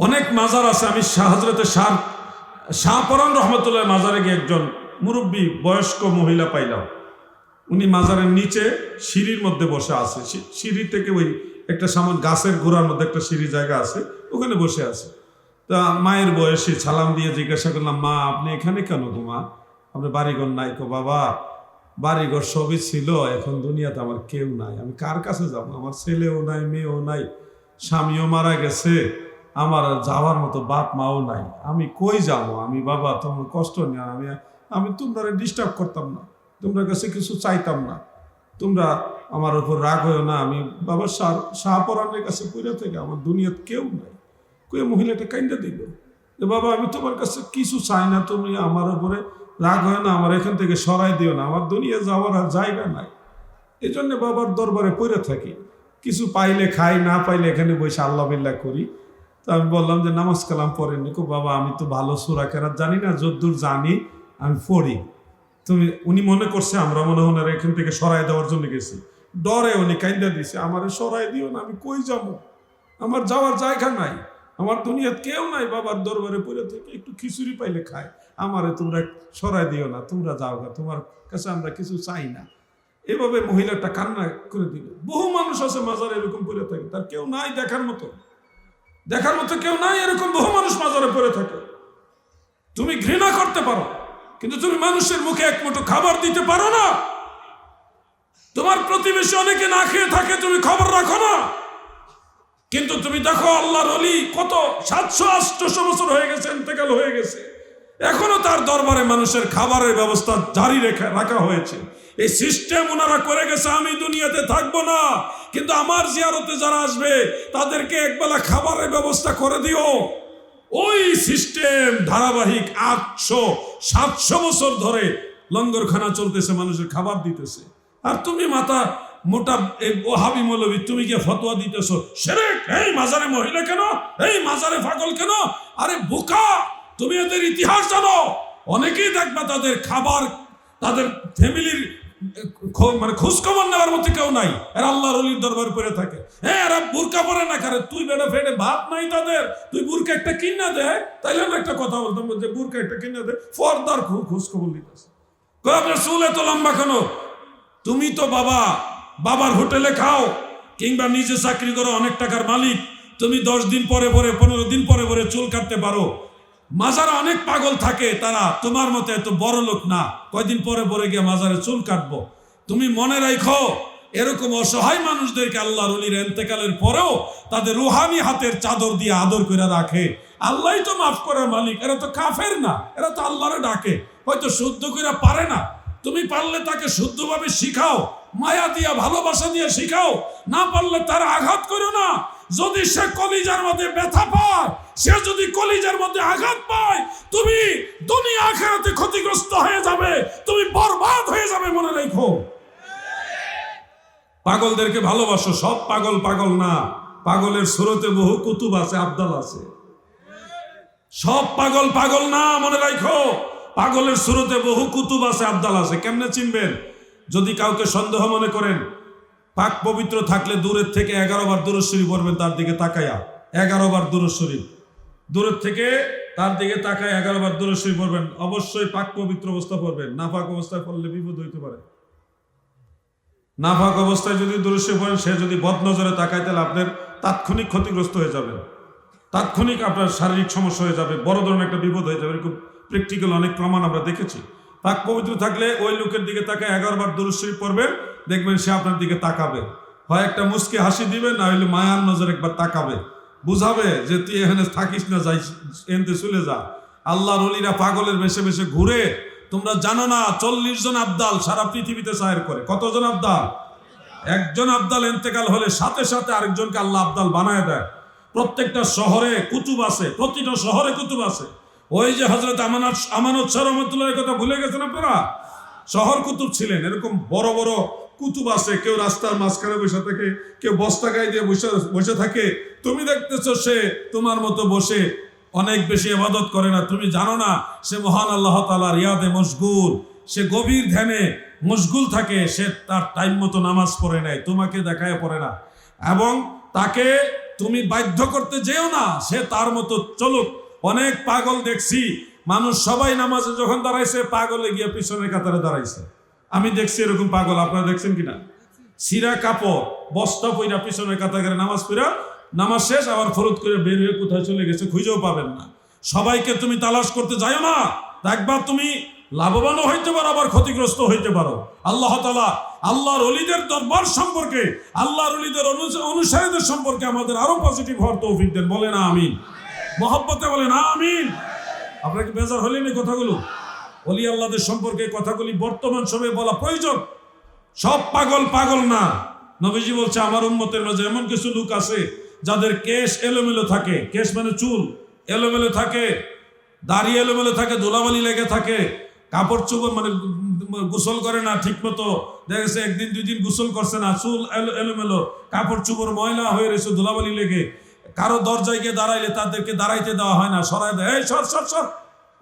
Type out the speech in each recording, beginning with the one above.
অনেক মাজার আছে। আমি হযরতে শাহপরান রহমতুল্লাহ মাজারে গিয়ে একজন মুরব্বী বয়স্ক মহিলা পাইলাম। উনি মাজারের নিচে সিঁড়ির মধ্যে বসে আছে। সিঁড়ি থেকে ওই একটা সামান গাছের গোড়ার মধ্যে একটা সিঁড়ি জায়গা আছে, ওখানে বসে আছে। তা মায়ের বয়সে সালাম দিয়ে জিজ্ঞাসা করলাম, মা আপনি এখানে কেন গো মা? আপনার বাড়িঘর নাই? কো বাবা বাড়িঘর সবই ছিল, এখন দুনিয়াতে আমার কেউ নাই, আমি কার কাছে যাব? আমার ছেলেও নাই, মেয়েও নাই, স্বামীও মারা গেছে, আমার যাওয়ার মতো বাপ মাও নাই, আমি কই যাব? আমি বাবা তোমার কষ্ট নিয়ে আমি তোমরা ডিস্টার্ব করতাম না, তোমরা কাছে কিছু চাইতাম না, তোমরা আমার উপর রাগ হয়েও না, আমি বাবা শাহপরানের কাছে পড়ে থেকে আমার দুনিয়াত কেউ নাই। কই মহিলাটা কাইন্দা দিল যে বাবা আমি তোমার কাছে কিছু চাই না, তুমি আমার উপরে রাগ হয় না, আমার এখান থেকে সরাই দিও না, আমার দুনিয়া যাওয়ার আর জায়গা নাই, এই জন্য বাবার দরবারে পড়ে থাকি, কিছু পাইলে খাই, না পাইলে এখানে বসে আল্লাহ বিল্লাহ করি। তো আমি বললাম যে নামাজ কালাম পড়েননি? কো বাবা আমি তো ভালো সূরা কেরাত জানি না, যদ্দূর জানি আমি পড়ি। উনি মনে করছে আমরা মনে হয় এখান থেকে সরাই দেওয়ার জন্য গেছি, ডরে উনি কাইন্দা দিছে, আমার সরাই দিও না, আমি কই যাব? আমার যাওয়ার জায়গা নাই, আমার দুনিয়াত কেউ নাই, বাবার দরবারে পড়ে থেকে একটু খিচুড়ি পাইলে খায়, আমারে তোমরা সরাই দিও না, তোমরা যাও গা, তোমার কাছে আমরা কিছু চাই না। এভাবে মহিলাটা কান্না করে দিল। বহু মানুষ আছে মাজারে এরকম পড়ে থাকে, তার কেউ নাই দেখার মতো কেউ নাই, এরকম বহু মানুষ মাজারে পড়ে থাকে। তুমি ঘৃণা করতে পারো, কিন্তু তুমি মানুষের মুখে এক মুঠো খাবার দিতে পারো না। তোমার প্রতিবেশী অনেকে না খেয়ে থাকে, তুমি খবর রাখো না। কিন্তু তুমি দেখো আল্লাহর ওলি কত 700-800 বছর হয়ে গেছে, ইন্তেকাল হয়ে গেছে, এখনো তার দরবারে মানুষের খাবারের ব্যবস্থা জারি রাখা হয়েছে। এই সিস্টেম ওনারা করে গেছে, আমি দুনিয়াতে থাকবো না, কিন্তু আমার জিয়ারতে যারা আসবে তাদেরকে একবেলা খাবারের ব্যবস্থা করে দিও। ওই সিস্টেম ধারাবাহিক 800-700 বছর ধরে লঙ্গরখানা চলতেছে, মানুষের খাবার দিতেছে। আর তুমি মাথা মোটা ওহাবি মৌলবী, তুমি গিয়ে ফতোয়া দিতেছো শিরক, এই মাজারে মহিলা কেন, এই মাজারে পাগল কেন? আরে বোকা, তুমি এদের ইতিহাস জানো? অনেকেই দেখবা তাদের খাবার, তাদের ফ্যামিলির মানে খোঁজখবর নেওয়ার মতো কেউ নাই, এরা আল্লাহর ওলির দরবার করে থাকে। হ্যাঁ এরা বুরকা পরে না, কারণ তুই বেড়া ফেটে ভাত নাই তাদের, তুই বুরকা একটা কিনা দে, তাইলে আমি একটা কথা বলতাম যে বুরকা একটা কিনা দে, ফর্দার খোঁজখবর নিতেছে। আপনার চুল এত লম্বা কেন? তুমি তো বাবার হোটেলে খাও, কিংবা নিজে চাকরি করো, অনেক টাকার মালিক, তুমি 10 দিন পরে 15 দিন পরে চুল কাটতে পারো। মাজারে অনেক পাগল থাকে, তারা তোমার মতো এত বড় লোক না, কয়দিন পরে গিয়ে মাজারে চুল কাটবো। তুমি মনে রাখো, এরকম অসহায় মানুষদেরকে আল্লাহর ওলির ইন্তেকালের পরেও তাদের রুহানি হাতের চাদর দিয়ে আদর করে রাখে। আল্লাহই তো মাফ করার মালিক, এরা তো কাফের না, এরা তো আল্লাহরে ডাকে, হয়তো শুদ্ধ করে পারে না। তুমি পারলে তাকে শুদ্ধভাবে শিখাও, মায়া দিয়া ভালোবাসা দিয়ে শিখাও, না পারলে তার আঘাত করো না। যদি সে কলিজার মধ্যে ব্যথা পায়, সে যদি কলিজার মধ্যে আঘাত পায়, তুমি দুনিয়া আখিরাতে ক্ষতিগ্রস্ত হয়ে যাবে, তুমি বরবাদ হয়ে যাবে, মনে রেখো। পাগলদেরকে ভালোবাসো, সব পাগল না, পাগলের সুরতে বহু কুতুব আছে, আবদাল আছে, সব পাগল না, মনে রাখো। পাগলের সুরতে বহু কুতুব আছে, আবদাল আছে। কেমনে চিনবেন? যদি কাউকে সন্দেহ মনে করেন, পাক পবিত্র থাকলে দূরের থেকে 11 বার দুরূদ শরীফ পড়বেন, তার দিকে তাকায়া 11 বার দুরূদ শরীফ, দূরের থেকে তার দিকে তাকায় 11 বার দুরূদ শরীফ পড়বেন। অবশ্যই পাক পবিত্র অবস্থা পড়বেন, নাপাক অবস্থায় পড়লে বিপদ হইতে পারে। নাপাক অবস্থায় যদি দুরূদ শরীফ পড়েন, সে যদি বদনজরে তাকায়, তাহলে আপনার তাৎক্ষণিক ক্ষতিগ্রস্ত হয়ে যাবেন, তাৎক্ষণিক আপনার শারীরিক সমস্যা হয়ে যাবে, বড় ধরনের একটা বিপদ হয়ে যাবে। এরকম প্র্যাকটিক্যাল অনেক প্রমাণ আমরা দেখেছি। পাক পবিত্র থাকলে ওই লোকের দিকে তাকায় 11 বার দুরূদ শরীফ পড়বেন, দেখবেন সে আপনার দিকে তাকাবে, হয় একটা মুচকি হাসি দিবে, না হলে মায়ার নজর একবার তাকাবে, বুঝাবে যে তুই এখানে থাকিস না, যাই এনতে চলে যা। আল্লাহর ওলিরা পাগলের বেশে বেশে ঘুরে। তোমরা জানো না 40 জন আবদাল সারা পৃথিবীতে সায়ের করে। কতজন আবদাল? একজন আবদাল ইন্তেকাল হলে সাথে সাথে আরেকজনকে আল্লাহ আবদাল বানায় দেয়। প্রত্যেকটা শহরে কুতুব আছে, প্রতিটা শহরে কুতুব আছে। ওই যে হযরত আমানত শাহ রহমাতুল্লাহর কথা ভুলে গেছেন আপনারা? শহর কুতুব ছিলেন, এরকম বড় বড় কুতুব আছে। কেউ রাস্তার মাঝখানে বসে থাকে, কেউ বস্তা গায়ে দিয়ে বসে থাকে। তুমি দেখতেছো সে তোমার মতো বসে অনেক বেশি ইবাদত করে না, তুমি জানো না সে মহান আল্লাহ তাআলার ইয়াদে মশগুল, সে গভীর ধ্যানে মশগুল থাকে, সে তার টাইম মতো নামাজ পড়ে নেয়, তোমাকে দেখায় পড়ে না। এবং তাকে তুমি বাধ্য করতে যেও না, সে তার মতো চলুক। অনেক পাগল দেখছি, মানুষ সবাই নামাজে যখন দাঁড়াইছে পাগলে গিয়ে পিছনের কাতারে দাঁড়াইছে। আমি দেখছি এরকম পাগল, আপনারা দেখছেন কিনা? সিরা কাপড় বস্তা পইরা পিছনের কাতারে নামাজ পড়া, নামাজ শেষ আবার ফরত করে বের হয়ে কোথায় চলে গেছে খুঁজেও পাবেন না। সবাইকে তুমি তালাশ করতে যাও না, একবার তুমি লাভবানও হইতে পারো আবার ক্ষতিগ্রস্ত হইতে পারো। আল্লাহ তাআলা আল্লাহর ওলিদের দরবার সম্পর্কে, আল্লাহর ওলিদের অনুসারীদের সম্পর্কে আমাদের আরো পজিটিভ হওয়ার তৌফিক দেন। বলেন আমিন, মহব্বতে বলেন আমিন। আপনারা কি বেজার হলেন এই কথাগুলো? ওলি আল্লাহদের সম্পর্কে কথাগুলি বর্তমান সময়ে বলা প্রয়োজন। সব পাগল পাগল না। নবীজি বলছে আমার উম্মতের মাঝে এমন কিছু লোক আছে যাদের কেশ এলোমেলো থাকে, কেশ মানে চুল এলোমেলো থাকে, দাড়ি এলোমেলো থাকে, ধুলাবালি লেগে থাকে, কাপড় চোপড় মানে গোসল করে না ঠিক মতো, দেখা গেছে একদিন দুই দিন গোসল করছে না, চুল এলোমেলো, কাপড় চোপড় ময়লা হয়ে রয়েছে, ধুলাবালি লেগে। কারো দরজায় গিয়ে দাঁড়াইলে তাদেরকে দাঁড়াইতে দেওয়া হয় না, সরাই দেয়, এই সর সর সর।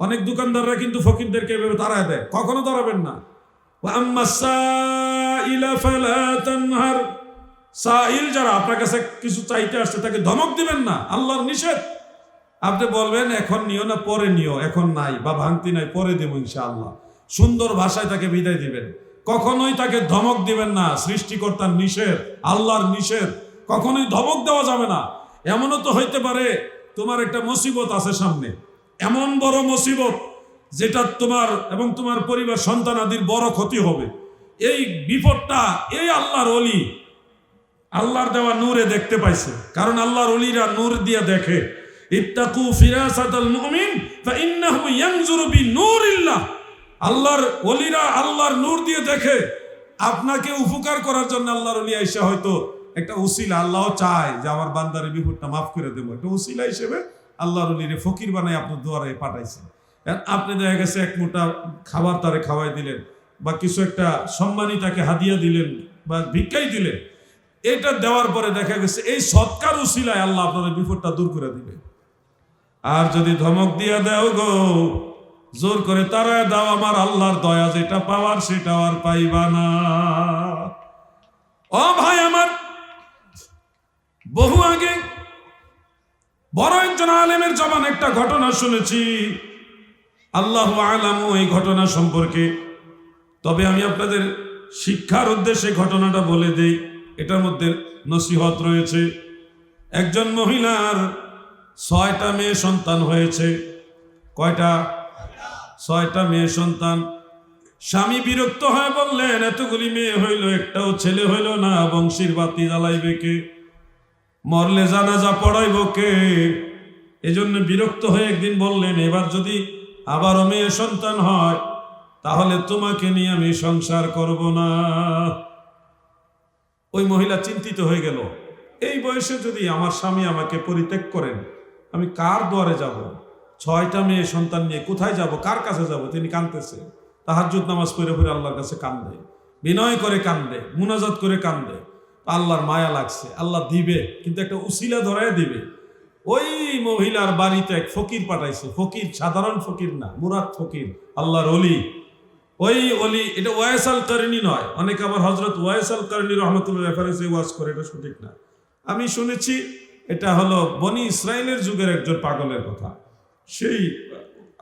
অনেক দোকানদাররা কিন্তু ফকিরদেরকে এভাবে দাঁড়ায় দেয়, কখনো দাঁড়াবেন না। সাইল যারা আপনার কাছে কিছু চাইতে আসছে তাকে ধমক দিবেন না, আল্লাহর নিষেধ। আপনি বলবেন এখন নিও না, পরে নিও, এখন নাই বা ভাঙতি নাই, পরে দেবো ইনশাআল্লাহ। সুন্দর ভাষায় তাকে বিদায় দিবেন, কখনোই তাকে ধমক দিবেন না। সৃষ্টিকর্তার নিষেধ, আল্লাহর নিষেধ, কখনোই ধমক দেওয়া যাবে না। এমনও তো হইতে পারে তোমার একটা মুসিবত আছে সামনে, এমন বড় মুসিবত যেটা তোমার এবং তোমার পরিবার সন্তানাদির বড় ক্ষতি হবে। এই বিপদটা এই আল্লাহর ওলি আল্লাহর দেওয়া নূরে দেখতে পাইছে, কারণ আল্লাহর ওলিরা নূর দিয়ে দেখে। ইত্তাকু ফিরাসাতাল মুমিন ফাইন্নাহু ইয়ানজুরু বিনূরিল্লাহ। আল্লাহর ওলিরা আল্লাহর নূর দিয়ে দেখে। আপনাকে উপকার করার জন্য আল্লাহর ওলি আইসা হয়তো একটা উসিলা, আল্লাহ চায় যে আমার বান্দারের বিপদটা মাফ করে দেবো, একটা উসিলা হিসেবে আল্লাহর ওলিরে ফকির বানাই আপনার দুয়ারে পাঠাইছে। আপনি দেখা গেছে এক মোটা খাবার তারে খাওয়াই দিলেন, বা কিছু একটা সম্মানী তাকে হাদিয়া দিলেন বা ভিক্ষাই দিলেন। এটা দেওয়ার পরে দেখা গেছে এই সৎকার উসিলায় আল্লাহ আপনাদের বিপদটা দূর করে দিবে। আর যদি ধমক দিয়া দেও গো, জোর করে তারা দাও, আমার আল্লাহর দয়া যেটা পাওয়ার সেটা আর পাইবা না। ও ভাই আমার, বহু আগে বড় একজন আলেমের জবান একটা ঘটনা শুনেছি, আল্লাহু আলামু এই ঘটনা সম্পর্কে। তবে আমি আপনাদের শিক্ষার উদ্দেশ্যে ঘটনাটা বলে দেই, এটার মধ্যে নসিহত রয়েছে। একজন মহিলার 6টা মেয়ে সন্তান হয়েছে। কয়টা? 6টা মেয়ে সন্তান। স্বামী বিরক্ত হয়ে বললেন, এতগুলি মেয়ে হইল, একটাও ছেলে হইল না, বংশীর বাতি জ্বালাইবে কে, মরলে জানাজা পড়াইব কে? এজন্য বিরক্ত হয়ে একদিন বললেন, এবার যদি আবারও মেয়ে সন্তান হয় তাহলে তোমাকে নিয়ে আমি সংসার করব না। ওই মহিলা চিন্তিত হয়ে গেল, এই বয়সে যদি আমার স্বামী আমাকে পরিত্যাগ করেন, আমি কার দুয়ারে যাব? 6টা মেয়ে সন্তান নিয়ে কোথায় যাব, কার কাছে যাব? তিনি কাঁদতেছে, তাহাজ্জুদ নামাজ পড়ে পড়ে আল্লাহর কাছে কান্দে, বিনয় করে কান্দে, মুনাজাত করে কান্দে। আল্লাহর মায়া লাগছে, আল্লাহ দিবে, কিন্তু একটা উসিলা ধরায় দিবে। ওই মহিলার বাড়িতে এক ফকির পাঠাইছে। ফকির সাধারণ ফকির না, মুরাদ ফকির, আল্লাহর ওলি। ওই ওলি, এটা ওয়াইস আল কারনি নয়। অনেকে আবার হযরত ওয়াইস আল কারনি রাহমাতুল্লাহ রেফারেন্সে ওয়াজ করে, এটা সঠিক না। আমি শুনেছি এটা হলো বনি ইসরায়েলের যুগের একজন পাগলের কথা। সেই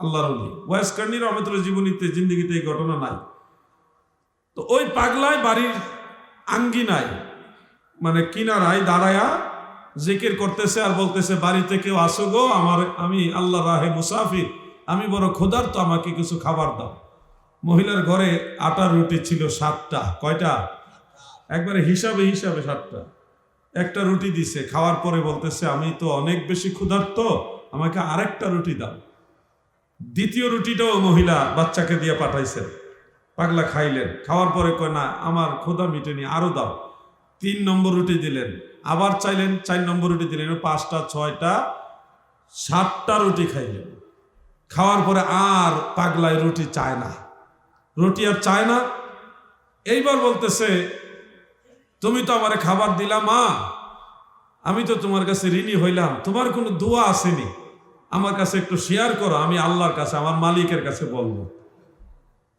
আল্লাহর ওলি ওয়াইস কারনি রাহমাতুল্লাহ জীবনীতে, জিন্দেগিতে এই ঘটনা নাই। তো ওই পাগলায় বাড়ির আঙ্গিনায় মানে কিনারায় দাঁড়ায়া জিকির করতেছে আর বলতেছে, বাড়িতে কেউ আসো গো, আমি আল্লাহ রাহে মুসাফির, আমি বড় ক্ষুধার্ত, আমাকে কিছু খাবার দাও। মহিলার ঘরে আটার রুটি ছিল 7টা। কয়টা? একবারে হিসাবে হিসাবে 7টা। একটা রুটি দিছে, খাওয়ার পরে বলতেছে, আমি তো অনেক বেশি ক্ষুধার্ত, আমাকে আরেকটা রুটি দাও। দ্বিতীয় রুটিটাও মহিলা বাচ্চাকে দিয়ে পাঠাইছে, পাগলা খাইলেন। খাওয়ার পরে কয়, না আমার ক্ষুধা মিটেনি, আরো দাও। 3 নম্বর রুটি দিলেন, আবার চাইলেন, 4 নম্বর রুটি দিলেন, 5টা 6টা 7টা রুটি খাইলেন। খাওয়ার পরে আর পাগলায় রুটি চায় না, রুটি আর চায় না। এইবার বলতেছে, তুমি তো আমারে খাবার দিলা মা, আমি তো তোমার কাছে ঋণী হইলাম, তোমার কোনো দোয়া আসেনি, আমার কাছে একটু শেয়ার করো, আমি আল্লাহর কাছে, আমার মালিকের কাছে বলবো।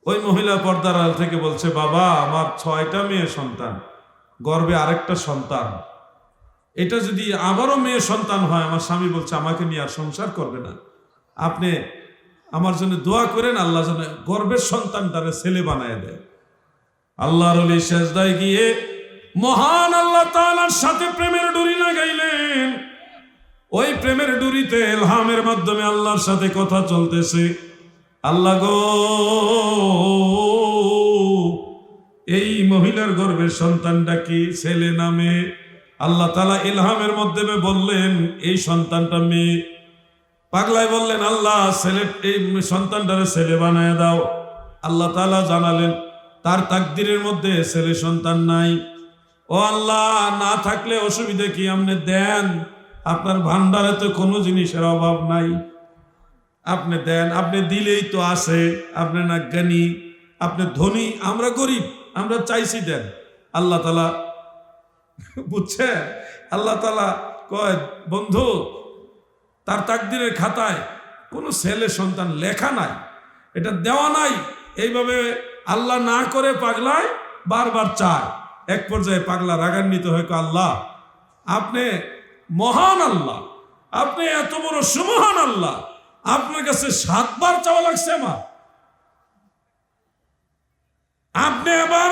ওই মহিলা পর্দার আড়াল থেকে বলছে, বাবা আমার 6টা মেয়ে সন্তান, গর্ভে আরেকটা সন্তান, এটা যদি আবারও মেয়ে সন্তান হয়, আমার স্বামী বলছে আমাকে নিয়ে আর সংসার করবে না, আপনি আমার জন্য দোয়া করেন, আল্লাহ যেন গর্ভের সন্তানটারে ছেলে বানায় দেয়। আল্লাহর ওলি সেজদায় গিয়ে মহান আল্লাহ তাআলার সাথে প্রেমের ডুরি লাগাইলেন। ওই প্রেমের ডুরিতে ইলহামের মাধ্যমে আল্লাহর সাথে কথা চলতেছে। আল্লাহ গো, এই মহিলার গর্ভের সন্তানটা কি, ছেলে না মেয়ে? আল্লাহ তাআলা ইলহামের মাধ্যমে বললেন এই সন্তানটা মেয়ে। পাগলায় বললেন আল্লাহ ছেলে, এই সন্তানটারে ছেলে বানায় দাও। আল্লাহ তাআলা জানালেন তার তাকদীরের মধ্যে ছেলে সন্তান নাই। ও আল্লাহ, না থাকলে অসুবিধা কি, আপনি দেন, আপনার ভান্ডারে তো কোনো জিনিসের অভাব নাই, আপনি দেন, আপনি দিলেই তো আছে, আপনি না জ্ঞানী, আপনি ধনী, আমরা গরিব, আমরা চাইছি দেন। আল্লাহ তাআলা বুঝছে, আল্লাহ তাআলা কয় বন্ধু, তার তাকদীরের খাতায় কোনো ছেলে সন্তান লেখা নাই, এটা দেওয়া নাই। এইভাবে আল্লাহ না করে পাগলায় বারবার চায়। এক পর্যায়ে পাগলা রাগান্বিত হয়ে কয় আল্লাহ, আপনি মহান আল্লাহ, আপনি এত বড় সুমহান আল্লাহ, আপনার কাছে 7 বার চাওয়া লাগছে আমার, আপনি আবার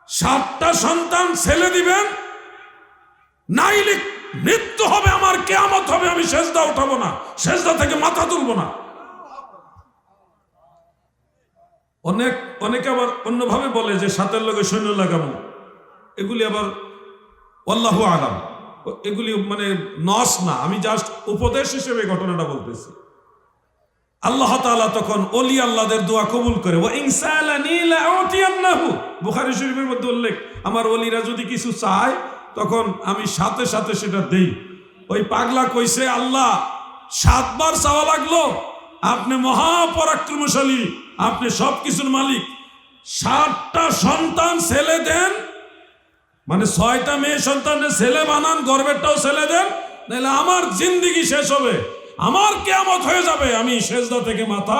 7টা সন্তান ছেলে দিবেন, নাইলে মৃত্যু হবে আমার, কিয়ামত হবে, আমি সেজদা উঠাবো না, সেজদা থেকে মাথা তুলবো না। অনেকে আবার অন্যভাবে বলে যে 7-এর লগে সৈন্য লাগাবো, এগুলি আবার আল্লাহু আলাম, এগুলি মানে নস না, আমি জাস্ট উপদেশ হিসেবে ঘটনাটা বলতেছি। আল্লাহ তাআলা তখন ওলি আল্লাহদের দোয়া কবুল করে। ওয়া ইনসালানি লাউতিয়ান্নাহু, বুখারী শরীফের মধ্যে উল্লেখ, আমার ওলিরা যদি কিছু চায় তখন আমি সাথে সাথে সেটা দেই। ওই পাগলা কইছে আল্লাহ 7 বার চাওয়া লাগলো, আপনি মহাপরাক্রমশালী, আপনি সবকিছুর মালিক, 7টা সন্তান ছেলে দেন, মানে 6টা মেয়ে সন্তানের ছেলে বানান, গর্ভেরটাও ছেলে দেন, নাহলে আমার জিন্দেগি শেষ হবে, আমার কিয়ামত হয়ে যাবে, আমি সেজদা থেকে মাথা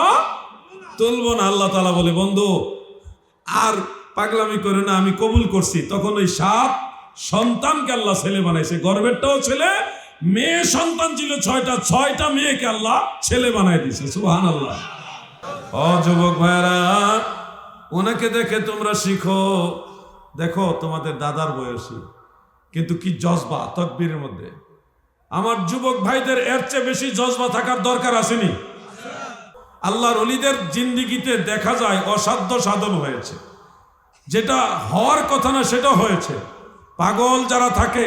তুলব না। আল্লাহ তাআলা বলে বন্ধু আর পাগলামি করে না, আমি কবুল করছি। তখন ওই 7 সন্তানকে আল্লাহ ছেলে বানাইছে, গর্ভেরটাও ছেলে, মেয়ে সন্তান ছিল 6টা মেয়েকে আল্লাহ ছেলে বানাই দিয়েছে। সুবহানাল্লাহ। ও যুবক ভাইরা, ওনাকে দেখে তোমরা শিখো। দেখো তোমাদের দাদার বয়সী, কিন্তু কি জজবা তাকবীরের মধ্যে। আমার যুবক ভাইদের এর চেয়ে বেশি জজবা থাকার দরকার আসেনি। আল্লাহর ওলিদের জিন্দেগিতে দেখা যায় অসাধ্য সাধন হয়েছে, যেটা হওয়ার কথা না সেটা হয়েছে। পাগল যারা থাকে,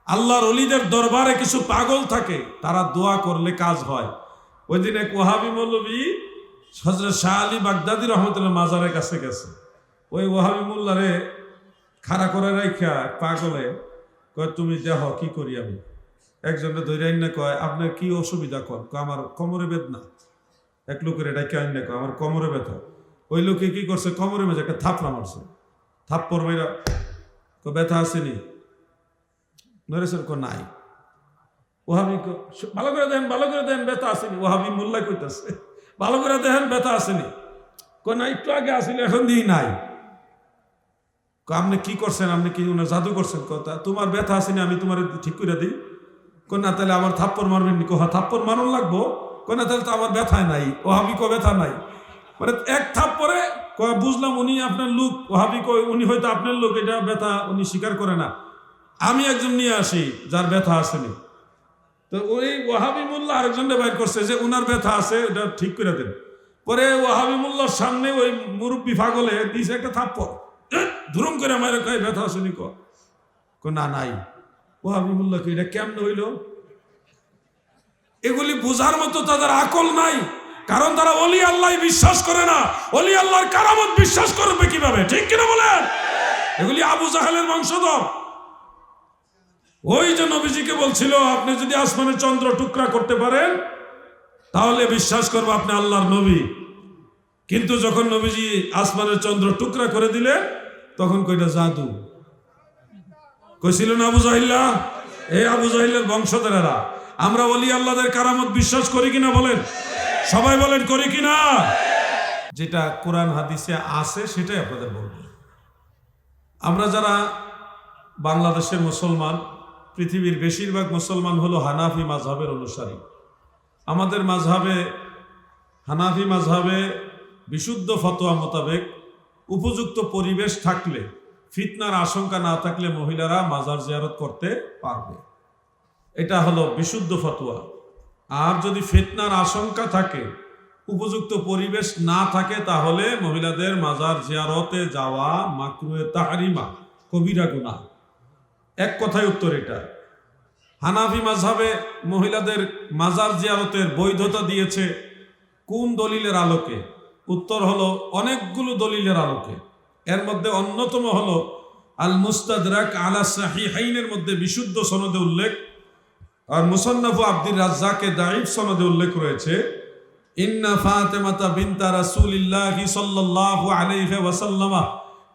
আল্লাহর ওলিদের দরবারে কিছু পাগল থাকে, তারা দোয়া করলে কাজ হয়। ওই দিন এক ওয়াহাবি মৌলবী হযরত শাহ আলী বাগদাদী রহমতুল্লাহ মাজারের কাছে গেছে। ওই ওয়াহাবি মোল্লারে খাড়া করে রাইখা পাগলে কয় তুমি দেহ কি করি আমি। একজনে ধরে আইন না কয় আপনার কি অসুবিধা, কর আমার কোমরে বেদনা। এক লোকের এটা কে আইন না কয় আমার কোমরে ব্যথা। ওই লোকে কি করছে, কোমরে মেঝে একটা থাপড়া মারছে, থাপ্পড় মাইরা ব্যথা আসেনি, নরেশের কো নাই। ওহাবি ভালো করে দেন, ভালো করে দেন, ব্যথা আসেনি। ওহাবি মোল্লা কইতাছে ভালো করে দেখেন, ব্যথা আসেনি। কয় না, একটু আগে আসেনি, এখন দিই নাই। আপনি কি করছেন, আপনি কি জাদু করছেন? কথা তোমার ব্যথা আসেনি, আমি তোমার ঠিক করে দিই। না তাহলে আমার থাপ্পড় মারবেন নি? কোহা থাপ্পড় মারণ লাগবো? না তাহলে তো আমার ব্যথায় নাই। ওহাবি কো ব্যথা নাই, মানে এক থাপ্পড়ে কয় বুঝলাম উনি আপনার লোক। ওহাবি কয় উনি হয়তো আপনার লোক, এটা ব্যথা উনি স্বীকার করে না। আমি একজন নিয়ে আসি যার ব্যথা আসেনি। তো ওই ওয়াহাবি মোল্লা আরেকজনকে বাইর করছে যে উনার ব্যথা আছে, এটা ঠিক করে দেন। পরে ওয়াহাবি মোল্লার সামনে ওই মুরব্বী পাগলে দিয়েছে একটা থাপ্পড়, ধুরুম করে আমার কয় ব্যথা আসেনি। না নাই। ওয়াহাবি মোল্লাকে এটা কেমনে হইল? এগুলি বোঝার মতো তাদের আকল নাই, কারণ তারা ওলি আল্লাহ বিশ্বাস করে না। ওলি আল্লাহর কারামত বিশ্বাস করবে কিভাবে? ঠিক কিনা বলেন? এগুলি আবু জাহেলের বংশধর। ওই যে নবীজিকে বলছিল আপনি যদি আসমানের চন্দ্র টুকরা করতে পারেন তাহলে বিশ্বাস করবো আপনি আল্লাহর নবী। কিন্তু যখন নবীজি আসমানের চন্দ্র টুকরা করে দিলে তখন কইটা জাদু। কইছিল না আবু জাহিল্লা? এই আবু জাহিলের বংশধরেরা। আমরা ওলি আল্লাহদের কারামত বিশ্বাস করি কিনা বলেন? সবাই বলেন করি কিনা? যেটা কোরআন হাদিসে আছে সেটাই আপনাদের বলবো। আমরা যারা বাংলাদেশের মুসলমান, পৃথিবীর বেশিরভাগ মুসলমান হলো হানাফি মাযহাবের অনুসারী। আমাদের হানাফি মাযহাবে বিশুদ্ধ ফতোয়া মোতাবেক উপযুক্ত পরিবেশ থাকলে, ফিতনার আশঙ্কা না থাকলে মহিলারা মাজার জিয়ারত করতে পারবে। এটা হলো বিশুদ্ধ ফতোয়া। আর যদি ফিতনার আশঙ্কা থাকে, উপযুক্ত পরিবেশ না থাকে, তাহলে মহিলাদের মাজার জিয়ারতে যাওয়া মাকরুহে তাহরিমা, কবিরা গুনাহ। এক কথায় উত্তর এটা। হানাফি মাযহাবে মহিলাদের মাজার জিয়ারতের বৈধতা দিয়েছে কোন দলিলের আলোকে? উত্তর হলো অনেকগুলো দলিলের আলোকে। এর মধ্যে অন্যতম হলো আল মুস্তাদরাক আলা সাহিহাইনের মধ্যে বিশুদ্ধ সনদে উল্লেখ, আর মুসান্নাফ আব্দুর রাজ্জাকে দাঈফ সনদে উল্লেখ রয়েছে, ইন্না ফাতিমাতা বিনতা রাসূলিল্লাহি সাল্লাল্লাহু আলাইহি ওয়াসাল্লাম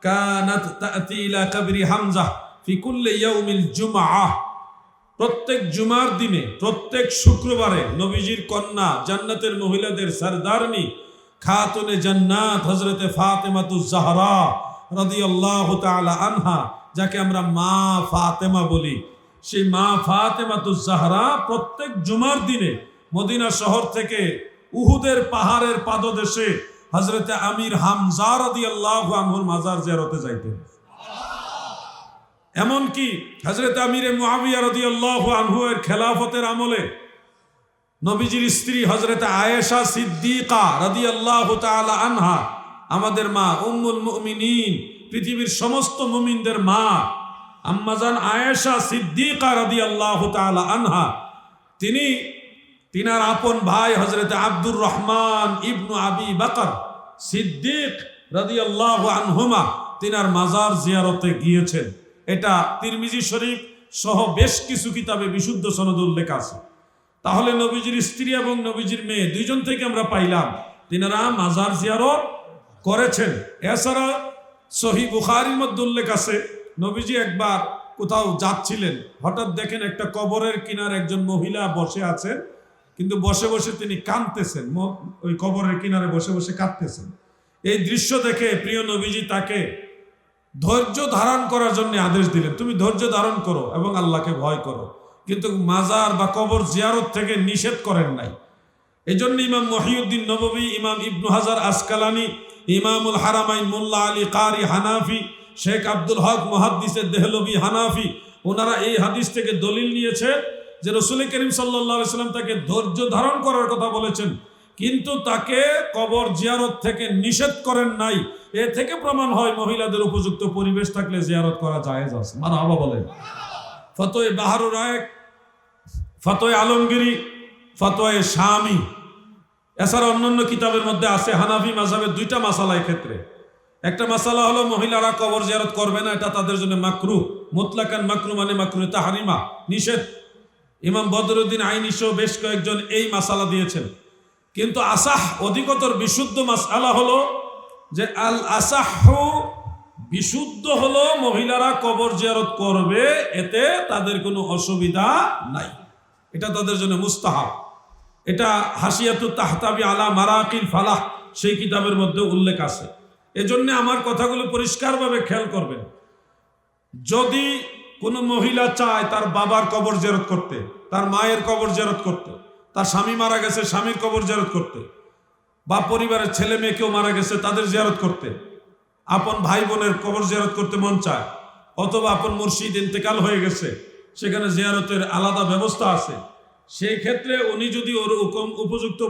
কানাত তা'তি ইলা কবরি হামজা ফি কুল্লি ইয়াউমিল জুমআহ। প্রত্যেক জুমার দিনে, প্রত্যেক শুক্রবারে নবীজির কন্যা, জান্নাতের মহিলাদের সরদারনি খাতুনে জান্নাত হযরতে ফাতেমাতুজ জাহরা রাদিয়াল্লাহু তাআলা আনহা, যাকে আমরা মা ফাতেমা বলি, সেই মা ফাতেমাতুজ জাহরা প্রত্যেক জুমার দিনে মদিনা শহর থেকে উহুদের পাহাড়ের পাদদেশে হযরতে আমির হামজা রাদিয়াল্লাহু আনহুর মাজার জিয়ারতে যাইতেন। এমনকি হযরত আমিরে মুআবিয়া রাদিয়াল্লাহু আনহু এর খেলাফতের আমলে নবীজির স্ত্রী হযরত আয়েশা সিদ্দিকা রাদিয়াল্লাহু তাআলা আনহা, আমাদের মা উম্মুল মুমিনিন, পৃথিবীর সমস্ত মুমিনদের মা আম্মাজান আয়েশা সিদ্দিকা রাদিয়াল্লাহু তাআলা আনহা, তিনার আপন ভাই হযরত আব্দুর রহমান ইবনু আবি বকর সিদ্দিক রাদিয়াল্লাহু আনহুমা তিনার মাজার জিয়ারতে গিয়েছেন। এটা তিরমিজি শরীফ সহ বেশ কিছু কিতাবে বিশুদ্ধ সনদ উল্লেখ আছে। তাহলে নবীজির স্ত্রী এবং নবীজির মেয়ে দুইজন থেকে আমরা পাইলাম তিনারা মাজার জিয়ারত করেছেন। এছাড়া সহিহ বুখারীর মধ্যে উল্লেখ আছে, নবীজি একবার কোথাও যাচ্ছিলেন, হঠাৎ দেখেন একটা কবরের কিনারে একজন মহিলা বসে আছেন, কিন্তু বসে বসে তিনি কাঁদতেছেন, ওই কবরের কিনারে বসে বসে কাঁদতেছেন। এই দৃশ্য দেখে প্রিয় নবীজি তাকে ধৈর্য ধারণ করার জন্য আদেশ দিলেন, তুমি ধৈর্য ধারণ করো এবং আল্লাহকে ভয় করো, কিন্তু মাজার বা কবর জিয়ারত থেকে নিষেধ করেন নাই। এই জন্য ইমাম মহিউদ্দিন নববী, ইমাম ইবনু হাজার আসকালানি, ইমামুল হারামাইন মোল্লা আলী কারি হানাফি, শেখ আব্দুল হক মুহাদ্দিসে দেহলভী হানাফি, ওনারা এই হাদিস থেকে দলিল নিয়েছে যে রাসূল করিম সাল্লাল্লাহু আলাইহি ওয়াসাল্লাম তাকে ধৈর্য ধারণ করার কথা বলেছেন, কিন্তু তাকে কবর জিয়ারত থেকে নিষেধ করেন নাই। এ থেকে প্রমাণ হয় মহিলাদের উপযুক্ত পরিবেশ থাকলে জিয়ারত করা জায়েজ আছে। মারহাবা বলেন। ফতোয়ে বাহরুর রায়েক, ফতোয়ে আলমগীরি, ফতোয়ে শামী, এছাড়া অন্যান্য কিতাবের মধ্যে আছে হানাফি মাযহাবের দুইটা মাসালা ক্ষেত্রে। একটা মাসালা হলো মহিলারা কবর জিয়ারত করবে না, এটা তাদের জন্য মাকরুহ, মুতলাকান মাকরুহ মানে মাকরুহে তাহরিমা, নিষেধ। ইমাম বদরুদ্দিন আইনি সহ বেশ কয়েকজন এই মাসালা দিয়েছেন। কিন্তু আসাহ, অধিকতর বিশুদ্ধ মাসআলা হলো যে আল আসাহু, বিশুদ্ধ হলো মহিলারা কবর জিয়ারত করবে, এতে তাদের কোনো অসুবিধা নাই, এটা তাদের জন্য মুস্তাহাব। এটা হাসিয়াতুত তাহতাবি আলা মারাকিল ফালাহ সেই কিতাবের মধ্যে উল্লেখ আছে। এজন্য আমার কথাগুলো পরিষ্কারভাবে খেয়াল করবেন। যদি কোনো মহিলা চায় তার বাবার কবর জিয়ারত করতে, তার মায়ের কবর জিয়ারত করতে, তার স্বামী মারা গেছে স্বামীর কবর জিয়ারত করতে, বা পরিবারের ছেলে মেয়ে কেউ মারা গেছে তাদের জিয়ারত করতে, আপন ভাই বোনের কবর জিয়ারত করতে মন চায়, অথবা আপন মুর্শিদ ইন্তেকাল হয়ে গেছে সেখানে জিয়ারতের আলাদা ব্যবস্থা আছে, সেই ক্ষেত্রে উনি যদি ওরকম উপযুক্ত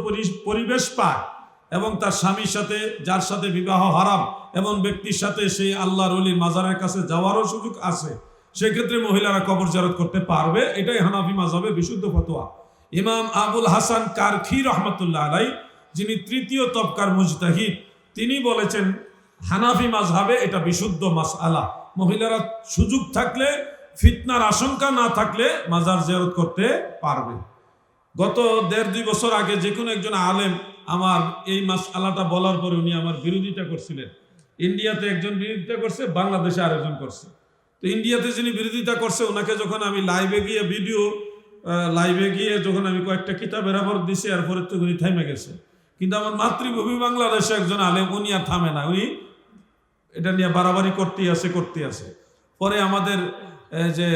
পরিবেশ পায় এবং তার স্বামীর সাথে, যার সাথে বিবাহ হারাম এবং ব্যক্তির সাথে সেই আল্লাহর ওলির মাজারের কাছে যাওয়ারও সুযোগ আছে, সেক্ষেত্রে মহিলারা কবর জিয়ারত করতে পারবে। এটাই হানাফি মাযহাবে বিশুদ্ধ ফতোয়া। ইমাম আবুল হাসান কারখি রহমতুল্লাহ আলাই, যিনি তৃতীয় তবকার মুজতাহিদ, তিনি বলেছেন হানাফি মাযহাবে এটা বিশুদ্ধ মাসআলা, মহিলারা সুযোগ থাকলে, ফিতনার আশঙ্কা না থাকলে মাজার জিয়ারত করতে পারবে। গত 1.5-2 বছর আগে যে কোনো একজন আলেম আমার এই মাসআলাটা বলার পরে উনি আমার বিরোধিতা করছিলেন। ইন্ডিয়াতে একজন বিরোধিতা করছে, বাংলাদেশে আরেকজন করছে। তো ইন্ডিয়াতে যিনি বিরোধিতা করছে ওনাকে যখন আমি লাইভে গিয়ে যখন আমি কয়েকটা কিতাব বেরাবর দিছি, এরপরে তো উনি থামে গেছে। কিন্তু আমার মাতৃভূমি বাংলাদেশে একজন আলেম, উনি আর থামে না, উনি এটা নিয়ে বাড়াবাড়ি করতেই আছে। পরে আমাদের যে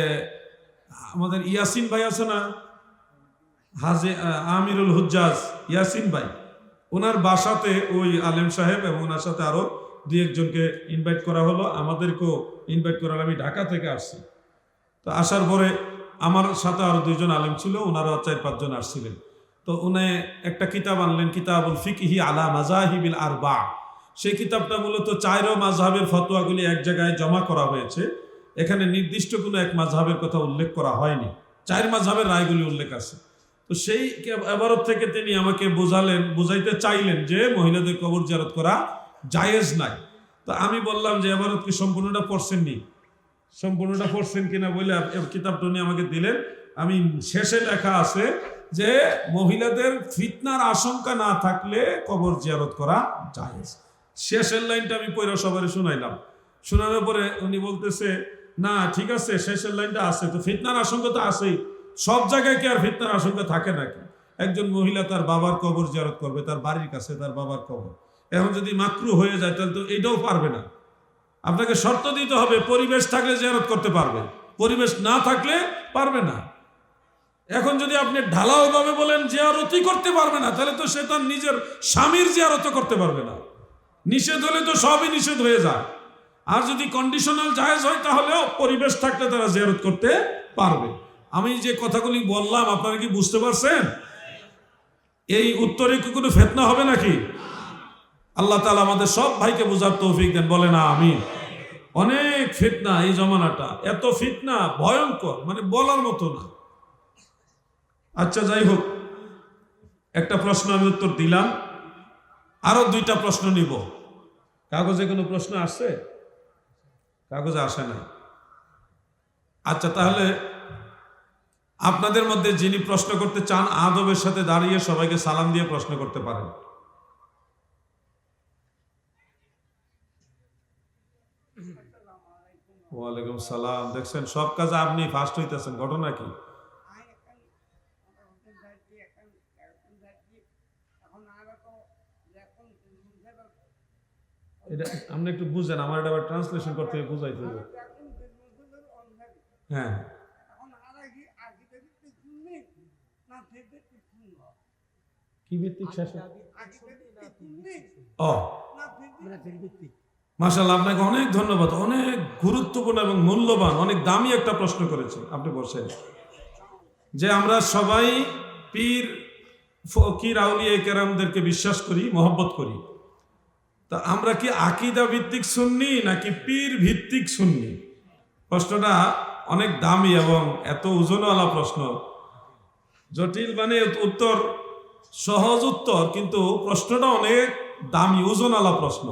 আমাদের ইয়াসিন ভাই আছে না, হাজে আমিরুল হুজ্জাজ ইয়াসিন ভাই, ওনার বাসাতে ওই আলেম সাহেব এবং ওনার সাথে আরো 2-1জনকে ইনভাইট করা হলো, আমাদেরকেও ইনভাইট করা হলো। আমি ঢাকা থেকে আসছি, তো আসার পরে আমার সাথে আরো 2জন আলেম ছিল, ওনারা 4-5জন আসছিলেন। তো উনি একটা কিতাব আনলেন, কিতাবুল ফিকহি আলা মাযাহিবিল আরবা। সেই কিতাবটা মূলত 4 মাযহাবের ফতোয়াগুলি এক জায়গায় জমা করা হয়েছে। এখানে নির্দিষ্ট কোনো এক মাযহাবের কথা উল্লেখ করা হয়নি, 4 মাযহাবের রায়গুলি উল্লেখ আছে। তো সেই এবারত থেকে তিনি আমাকে বুঝাইতে চাইলেন যে মহিলাদের কবর জিয়ারত করা জায়েজ নাই। তো আমি বললাম যে এবারত কি সম্পূর্ণটা পড়ছেননি, সম্পূর্ণটা পড়ছেন কিনা বলে কিতাবটা নিয়ে আমাকে দিলেন। আমি শেষে লেখা আছে যে মহিলাদের ফিতনার আশঙ্কা না থাকলে কবর জিয়ারত করা জায়েজ। শেষের লাইনটা আমি পড়ে সবারই শুনাইলাম। শোনানোর পরে উনি বলতেছে না ঠিক আছে, শেষের লাইনটা আছে, তো ফিতনার আশঙ্কা তো আছেই, সব জায়গায় কি আর ফিতনার আশঙ্কা থাকে নাকি? একজন মহিলা তার বাবার কবর জিয়ারত করবে, তার বাড়ির কাছে তার বাবার কবর, এখন যদি মাকরু হয়ে যায় তাহলে তো এইটাও পারবে না। আপনাকে শর্ত দিতে হবে, পরিবেশ থাকলে জিয়ারত করতে পারবে, পরিবেশ না থাকলে পারবে না। এখন যদি আপনি ঢালাও ভাবে বলেন জিয়ারতই করতে পারবে না, তাহলে তো সে তার নিজের স্বামীর জিয়ারত করতে পারবে না। নিষেধ হলে তো সবই নিষেধ হয়ে যায়। আর যদি কন্ডিশনাল জায়েজ হয় তাহলেও পরিবেশ থাকলে তারা জিয়ারত করতে পারবে। আমি যে কথাগুলি বললাম আপনারা কি বুঝতে পারছেন? এই উত্তরে কি কোনো ফিতনা হবে নাকি? আল্লাহ তাআলা আমাদের সব ভাইকে বুঝার তৌফিক দেন, বলে না আমিন। অনেক ফিতনা এই জমানাটা, এত ফিতনা ভয়ঙ্কর, মানে বলার মতো না। আচ্ছা যাই হোক, একটা প্রশ্ন আমি উত্তর দিলাম, আরো 2টা প্রশ্ন নিব। কাগজে কোনো প্রশ্ন আসছে? কাগজে আসে না। আচ্ছা তাহলে আপনাদের মধ্যে যিনি প্রশ্ন করতে চান আদবের সাথে দাঁড়িয়ে সবাইকে সালাম দিয়ে প্রশ্ন করতে পারেন। ওয়ালাইকুম সালাম। দেখছেন সব কাজে আপনি ফার্স্ট হইতেছেন, ঘটনা কি? এটা আপনি একটু বুঝেন, আমার এটা আবার ট্রান্সলেশন করতে বুঝাইতে হবে। হ্যাঁ কি ভিত্তিক শেষ? ও মাশাআল্লাহ, আপনাকে অনেক ধন্যবাদ। অনেক গুরুত্বপূর্ণ এবং মূল্যবান, অনেক দামি একটা প্রশ্ন করেছেন আপনি। বলছেন যে আমরা সবাই পীর ফকির আউলিয়া কেরামদেরকে বিশ্বাস করি, মহব্বত করি, তা আমরা কি আকীদা ভিত্তিক সুন্নি নাকি পীর ভিত্তিক সুন্নি? প্রশ্নটা অনেক দামি এবং এত ওজনওয়ালা প্রশ্ন, জটিল মানে উত্তর সহজ উত্তর, কিন্তু প্রশ্নটা অনেক দামি ওজনওয়ালা প্রশ্ন।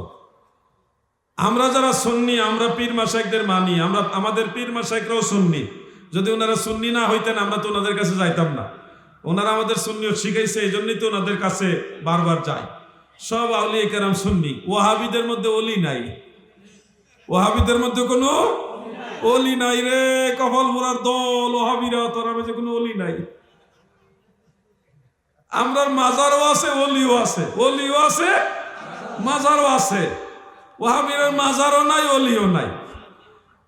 আমরা যারা সুন্নি, আমরা পীর মাশায়েখদের মানি, আমরা আমাদের পীর মাশায়েখরাও সুন্নি। যদি ওনারা সুন্নি না হইতেন আমরা তো ওনাদের কাছে যাইতাম না। ওনারা আমাদের সুন্নিয়ত শিখাইছে, এই জন্যই তো ওনাদের কাছে বারবার যাই। সব আউলিয়া কেরাম সুন্নি। ওয়াহাবিদের মধ্যে ওলি নাই, ওয়াহাবিদের মধ্যে কোনো ওলি নাই রে, কপাল মোড়ার দল ওয়াহাবিরা, তোরা যে কোনো ওলি নাই। আমরা মাজারও আছে, ওলিও আছে, ওলিও আছে, মাজারও আছে। ওয়াহাবিদের মাজারও নাই, ওলিও নাই।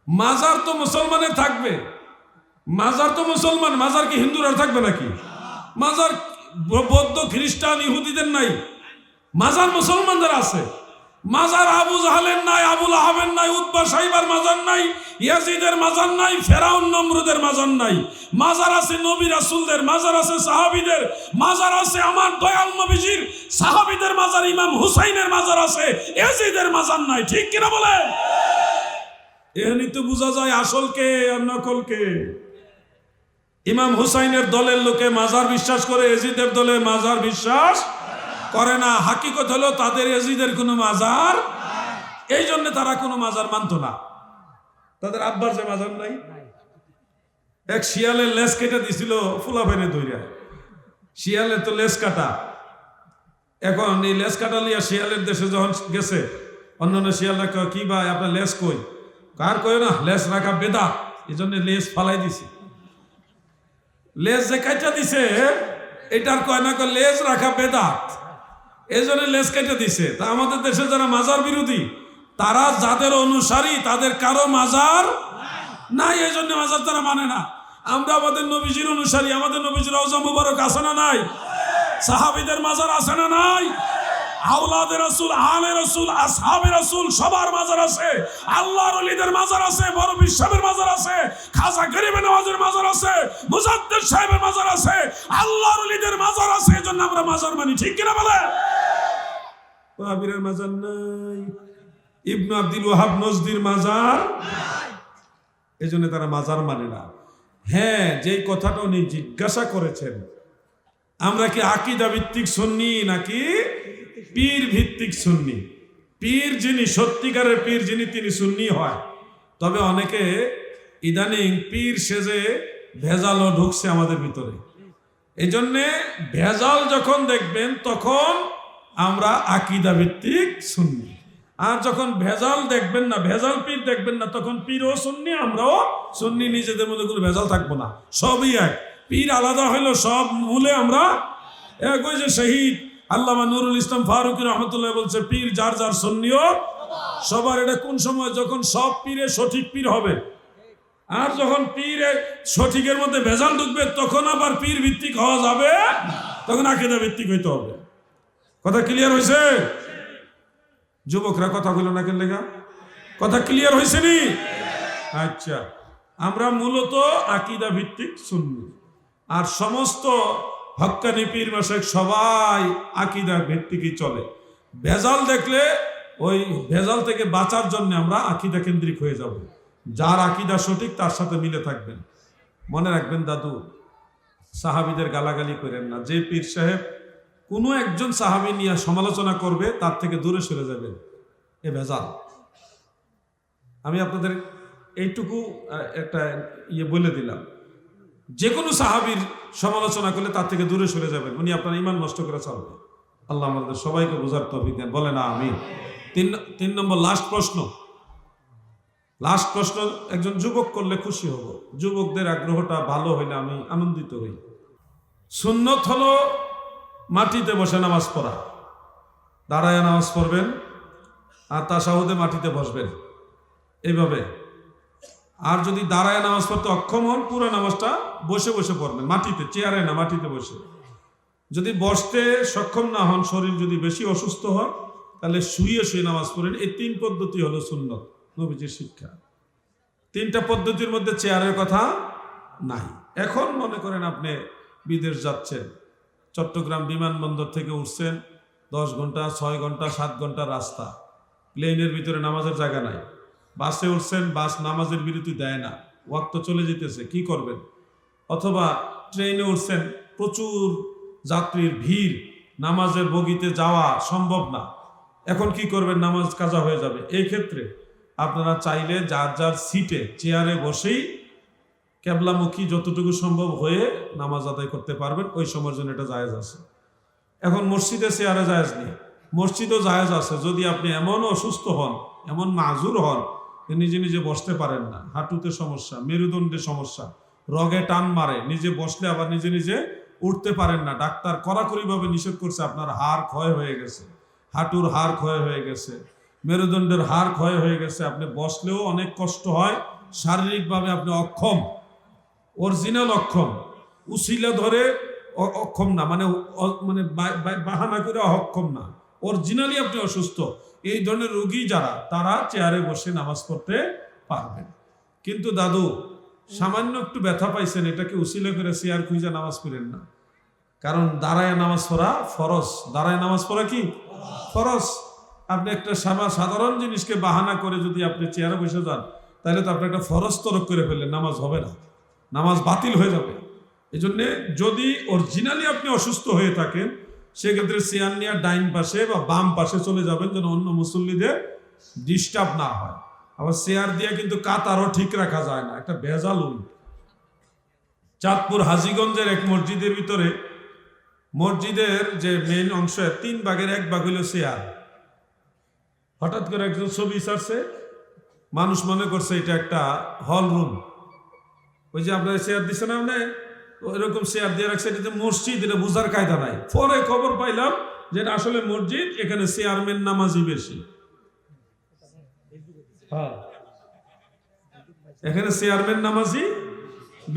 মাজার তো মুসলমানের থাকবে, মাজার তো মুসলমান, মাজার কি হিন্দুরা থাকবে নাকি? মাজার বৌদ্ধ খ্রিস্টান ইহুদিদের নাই, মাজার মুসলমানদের আছে। মাজার আবু জাহালের নাই, আবুল আহাবের নাই, উতবা সাইবার মাজার নাই, ইয়াজিদের মাজার নাই, ফেরাউন নমরুদের মাজার নাই। মাজার আছে নবী রাসূলদের, মাজার আছে সাহাবীদের, মাজার আছে আমার দয়াল নবীজির সাহাবীদের মাজার, ইমাম হুসাইনের মাজার আছে, ইয়াজিদের মাজার নাই। ঠিক কিনা বলে? এখানেই তো বোঝা যায় আসলকে আর নকলকে। ইমাম হুসাইনের দলের লোকে মাজার বিশ্বাস করে, ইয়াজিদের দলে মাজার বিশ্বাস করে না। হাকিকত হলো তাদের ইয়াজিদের কোনো মাজার, এই জন্য তারা কোনো মাজার মানত না। তাদের আব্বার যে মাজার নাই, এক শিয়ালের লেজ কেটে দিছিল ফুলাফাইনে ধইরা। শিয়ালের তো লেজ কাটা, এখন এই লেজ কাটা লিয়া শিয়ালের দেশে যখন গেছে, অন্যান্য শিয়ালরা কয় কি ভাই আপনার লেজ কই? কার কয় না লেজ রাখা বেদাত, এই জন্য লেজ ফালাই দিছে। লেজ যে কাটা দিছে এটার কয় না কয় লেজ রাখা বেদাত, এই জন্য লেজ কেটে দিছে। তা আমাদের দেশে যারা মাজার বিরোধী, তারা যাদের অনুসারী তাদের কারো মাজার নাই, এই জন্য মাজার তারা মানে না। আমরা আমাদের নবীজির অনুসারী, আমাদের নবীজির রওজা মুবারক আছে না নাই? সাহাবীদের মাজার আছে না নাই? আওলাদে রাসূল, আলে রাসূল, আসহাবে রাসূল সবার মাজার আছে। আল্লাহর ওলিদের মাজার আছে, বড় বিশ্বের মাজার আছে, খাজা গরিবে নওয়াজের মাজার আছে, মুজাদ্দিদ সাহেবের মাজার আছে, আল্লাহর ওলিদের মাজার আছে। এজন্য আমরা মাজার মানি, ঠিক কিনা বলে? ওয়াহাবীর মাজার নাই, ইবনে আব্দুল ওয়াহাব নজদির মাজার নাই, এজন্য তারা মাজার মানে না। হ্যাঁ, যেই কথাটা উনি জিজ্ঞাসা করেছেন, আমরা কি আকীদা ভিত্তিক সুন্নি নাকি পীর ভিত্তিক সুন্নি? পীর যিনি সত্যিকারের পীর যিনি, তিনি সুন্নি হয়। তবে অনেকে ইদানিং পীর সেজে ভেজালও ঢুকছে আমাদের ভিতরে। এই জন্যে ভেজাল যখন দেখবেন তখন আমরা আকীদা ভিত্তিক সুন্নি, আর যখন ভেজাল দেখবেন না, ভেজাল পীর দেখবেন না, তখন পীরও সুন্নি আমরাও সুন্নি। নিজেদের মধ্যে কোনো ভেজাল থাকবো না, সবই এক। পীর আলাদা হইলো, সব মূলে আমরা এক। ওই যে শহীদ আল্লামা নুরুল ইসলাম ফারুকী রহমতুল্লাহ বলছে, পীর যার যার সুন্নিও সবার। এটা কোন সময়? যখন সব পীরে সঠিক পীর হবে। আর যখন পীরে সঠিকের মধ্যে ভেজাল ঢুকবে তখন আবার পীর ভিত্তিক হওয়া যাবে, তখন আকীদা ভিত্তিক হইতে হবে। কথা ক্লিয়ার হয়েছে? যুবকরা কথা বলো না কেন লেগা? কথা ক্লিয়ার হয়েছে নি? আচ্ছা, আমরা মূলত আকীদা ভিত্তিক সুন্নি, আর সমস্ত হক্কানি পীর মাশায়েখ সবাই আকীদা ভিত্তিকই চলে। ভেজাল দেখলে ওই ভেজাল থেকে বাঁচার জন্য আমরা আকীদা কেন্দ্রিক হয়ে যাব। যার আকীদা সঠিক তার সাথে মিলে থাকবেন। মনে রাখবেন দাদু, সাহাবীদের গালাগালি করেন না। যে পীর সাহেব কোনো একজন সাহাবী নিয়ে সমালোচনা করবে তার থেকে দূরে সরে যাবেন, এ ভেজাল। আমি আপনাদের এইটুকু একটা বলে দিলাম, যে কোনো সাহাবীর সমালোচনা করলে তার থেকে দূরে সরে যাবেন, উনি আপনার ঈমান নষ্ট করে চলবে। আল্লাহ আমাদের সবাইকে বোঝার তৌফিক দেন, বলে না আমিন। তিন নম্বর লাস্ট প্রশ্ন একজন যুবক করলে খুশি হব। যুবকদের আগ্রহটা ভালো হইলে আমি আনন্দিত হই। সুন্নত হলো মাটিতে বসে নামাজ পড়া, দাঁড়ায় নামাজ পড়বেন, আর তাশাহুদে মাটিতে বসবেন এইভাবে। আর যদি দাঁড়ায় নামাজ পড়তে অক্ষম হন, পুরো নামাজটা বসে বসে পড়বেন, মাটিতে, চেয়ারে না, মাটিতে বসে। যদি বসতে সক্ষম না হন, শরীর যদি বেশি অসুস্থ হয়, তাহলে শুয়ে শুয়ে নামাজ পড়েন। এই তিন পদ্ধতি হলো সুন্নত, নবীজির শিক্ষা। তিনটা পদ্ধতির মধ্যে চেয়ারের কথা নাই। এখন মনে করেন আপনি বিদেশ যাচ্ছেন, চট্টগ্রাম বিমানবন্দর থেকে উঠছেন, 10 ঘন্টা 6 ঘন্টা 7 ঘন্টা রাস্তা, প্লেনের ভিতরে নামাজের জায়গা নাই। বাসে উঠছেন, বাস নামাজের বিরতি দেয় না, ওয়াক্ত চলে যেতেছে, কি করবেন? অথবা ট্রেনে উঠছেন, প্রচুর যাত্রীর ভিড়, নামাজের বগিতে যাওয়া সম্ভব না, এখন কি করবেন? নামাজ কাজা হয়ে যাবে। এই ক্ষেত্রে আপনারা চাইলে যার যার সিটে, চেয়ারে বসেই কেবলামুখী যতটুকু সম্ভব হয়ে নামাজ আদায় করতে পারবেন। ওই সময়ের জন্য এটা জায়েজ আছে। এখন মসজিদে চেয়ারে জায়েজ নেই, মসজিদও জায়েজ আছে যদি আপনি এমন অসুস্থ হন, এমন মাজুর হন, নিজে নিজে বসতে পারেন না, হাঁটুতে সমস্যা, মেরুদণ্ডে সমস্যা, রগে টান মারে, নিজে বসলে আবার নিজে নিজে উঠতে পারেন না, ডাক্তার কড়াকড়িভাবে নিষেধ করছে, আপনার হাড় ক্ষয় হয়ে গেছে, হাঁটুর হাড় ক্ষয় হয়ে গেছে, মেরুদণ্ডের হাড় ক্ষয় হয়ে গেছে, আপনি বসলেও অনেক কষ্ট হয়, শারীরিকভাবে আপনি অক্ষম, অরিজিনাল অক্ষম, উসিলা ধরে অক্ষম না, মানে বাহানা করে অক্ষম না, অরিজিনালি আপনি অসুস্থ। এই ধরনের রোগী যারা, তারা চেয়ারে বসে নামাজ পড়তে পারবেন। কিন্তু দাদু সামান্য একটু ব্যথা পাইছেন, এটাকে উসিলা করে চেয়ার খুঁজে নামাজ পড়েন না, কারণ দাঁড়ায় নামাজ পড়া ফরজ। দাঁড়ায় নামাজ পড়া কি ফরজ? আপনি একটা সাধারণ জিনিসকে বাহানা করে যদি আপনি চেয়ারে বসে যান, তাহলে তো আপনি একটা ফরজ তরক করে ফেললেন, নামাজ হবে না, নামাজ বাতিল হয়ে যাবে। এই জন্যে যদি অরিজিনালি আপনি অসুস্থ হয়ে থাকেন, সেক্ষেত্রে চেয়ার নিয়ে ডাইন পাশে বা বাম পাশে চলে যাবেন, যেন অন্য মুসল্লিদের ডিস্টার্ব না হয়। আবার চেয়ার দিয়ে কিন্তু কাতারও ঠিক রাখা যায় না, একটা ভেজাল। চাঁদপুর হাজীগঞ্জের এক মসজিদের ভিতরে, মসজিদের যে মেইন অংশের 3 ভাগের 1 ভাগ হইল চেয়ার। হঠাৎ করে একজন ছবি ছাড়ছে, মানুষ মনে করছে এটা একটা হল রুম। ওই যে আপনার চেয়ার দিচ্ছে না, মানে ওইরকম চেয়ার দিয়ে রাখছে, এটা যে মসজিদ, এটা বোঝার কায়দা নাই। পরে খবর পাইলাম যে এটা আসলে মসজিদ, এখানে চেয়ারম্যান নামাজি বেশি। এখানে চেয়ারম্যান নামাজি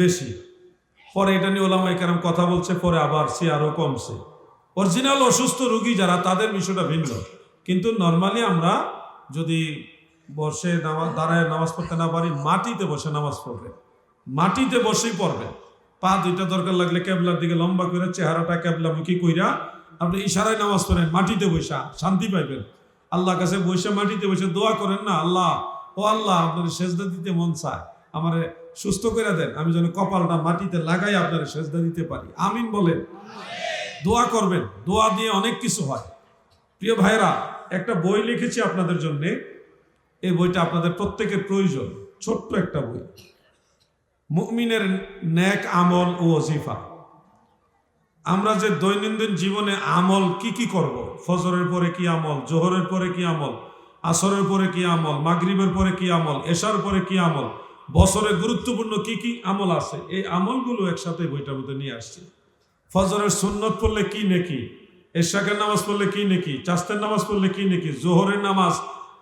বেশি। পরে এটা নিয়ে ওলামায়ে কেরাম কথা বলছে, পরে আবার সে আরো কমছে। অরিজিনাল অসুস্থ রোগী যারা, তাদের বিষয়টা ভিন্ন। কিন্তু নর্মালি আমরা যদি বসে দাঁড়ায় নামাজ পড়তে না পারি, মাটিতে বসে নামাজ পড়বে, মাটিতে বসেই পড়বে। পা দুইটা দরকার লাগলে কেবলার দিকে লম্বা করে, চেহারাটা কেবলামুখী কইরা আপনি ইশারায় নামাজ পড়েন, মাটিতে বসা শান্তি পাইবেন। আল্লাহর কাছে বসে মাটিতে বসে দোয়া করেন না, আল্লাহ ও আল্লাহ আপনার সেজদা দিতে মন চায়, আমারে সুস্থ করে দেন, আমি যেন কপালটা মাটিতে লাগাই আপনার সেজদা দিতে পারি। আমিন বলেন। দোয়া করবেন, দোয়া দিয়ে অনেক কিছু হয়। প্রিয় ভাইরা, একটা বই লিখেছি আপনাদের জন্য। এই বইটা আপনাদের প্রত্যেকের প্রয়োজন। ছোট্ট একটা বই, মুমিনের নেক আমল ও ওজিফা। আমরা যে দৈনন্দিন জীবনে আমল কি কি করব, ফজরের পরে কি আমল, জোহরের পরে কি আমল, আসরের পরে কি আমল, মাগরিবের পরে কি আমল, এশার পরে কি আমল, বছরে গুরুত্বপূর্ণ কি কি আমল আছে, এই আমলগুলো একসাথে বইটার মধ্যে নিয়ে আসছে। ফজরের সুন্নত পড়লে কি নেকি, এশাকের নামাজ পড়লে কি নেকি, চাস্তের নামাজ পড়লে কি নেকি, জোহরের নামাজ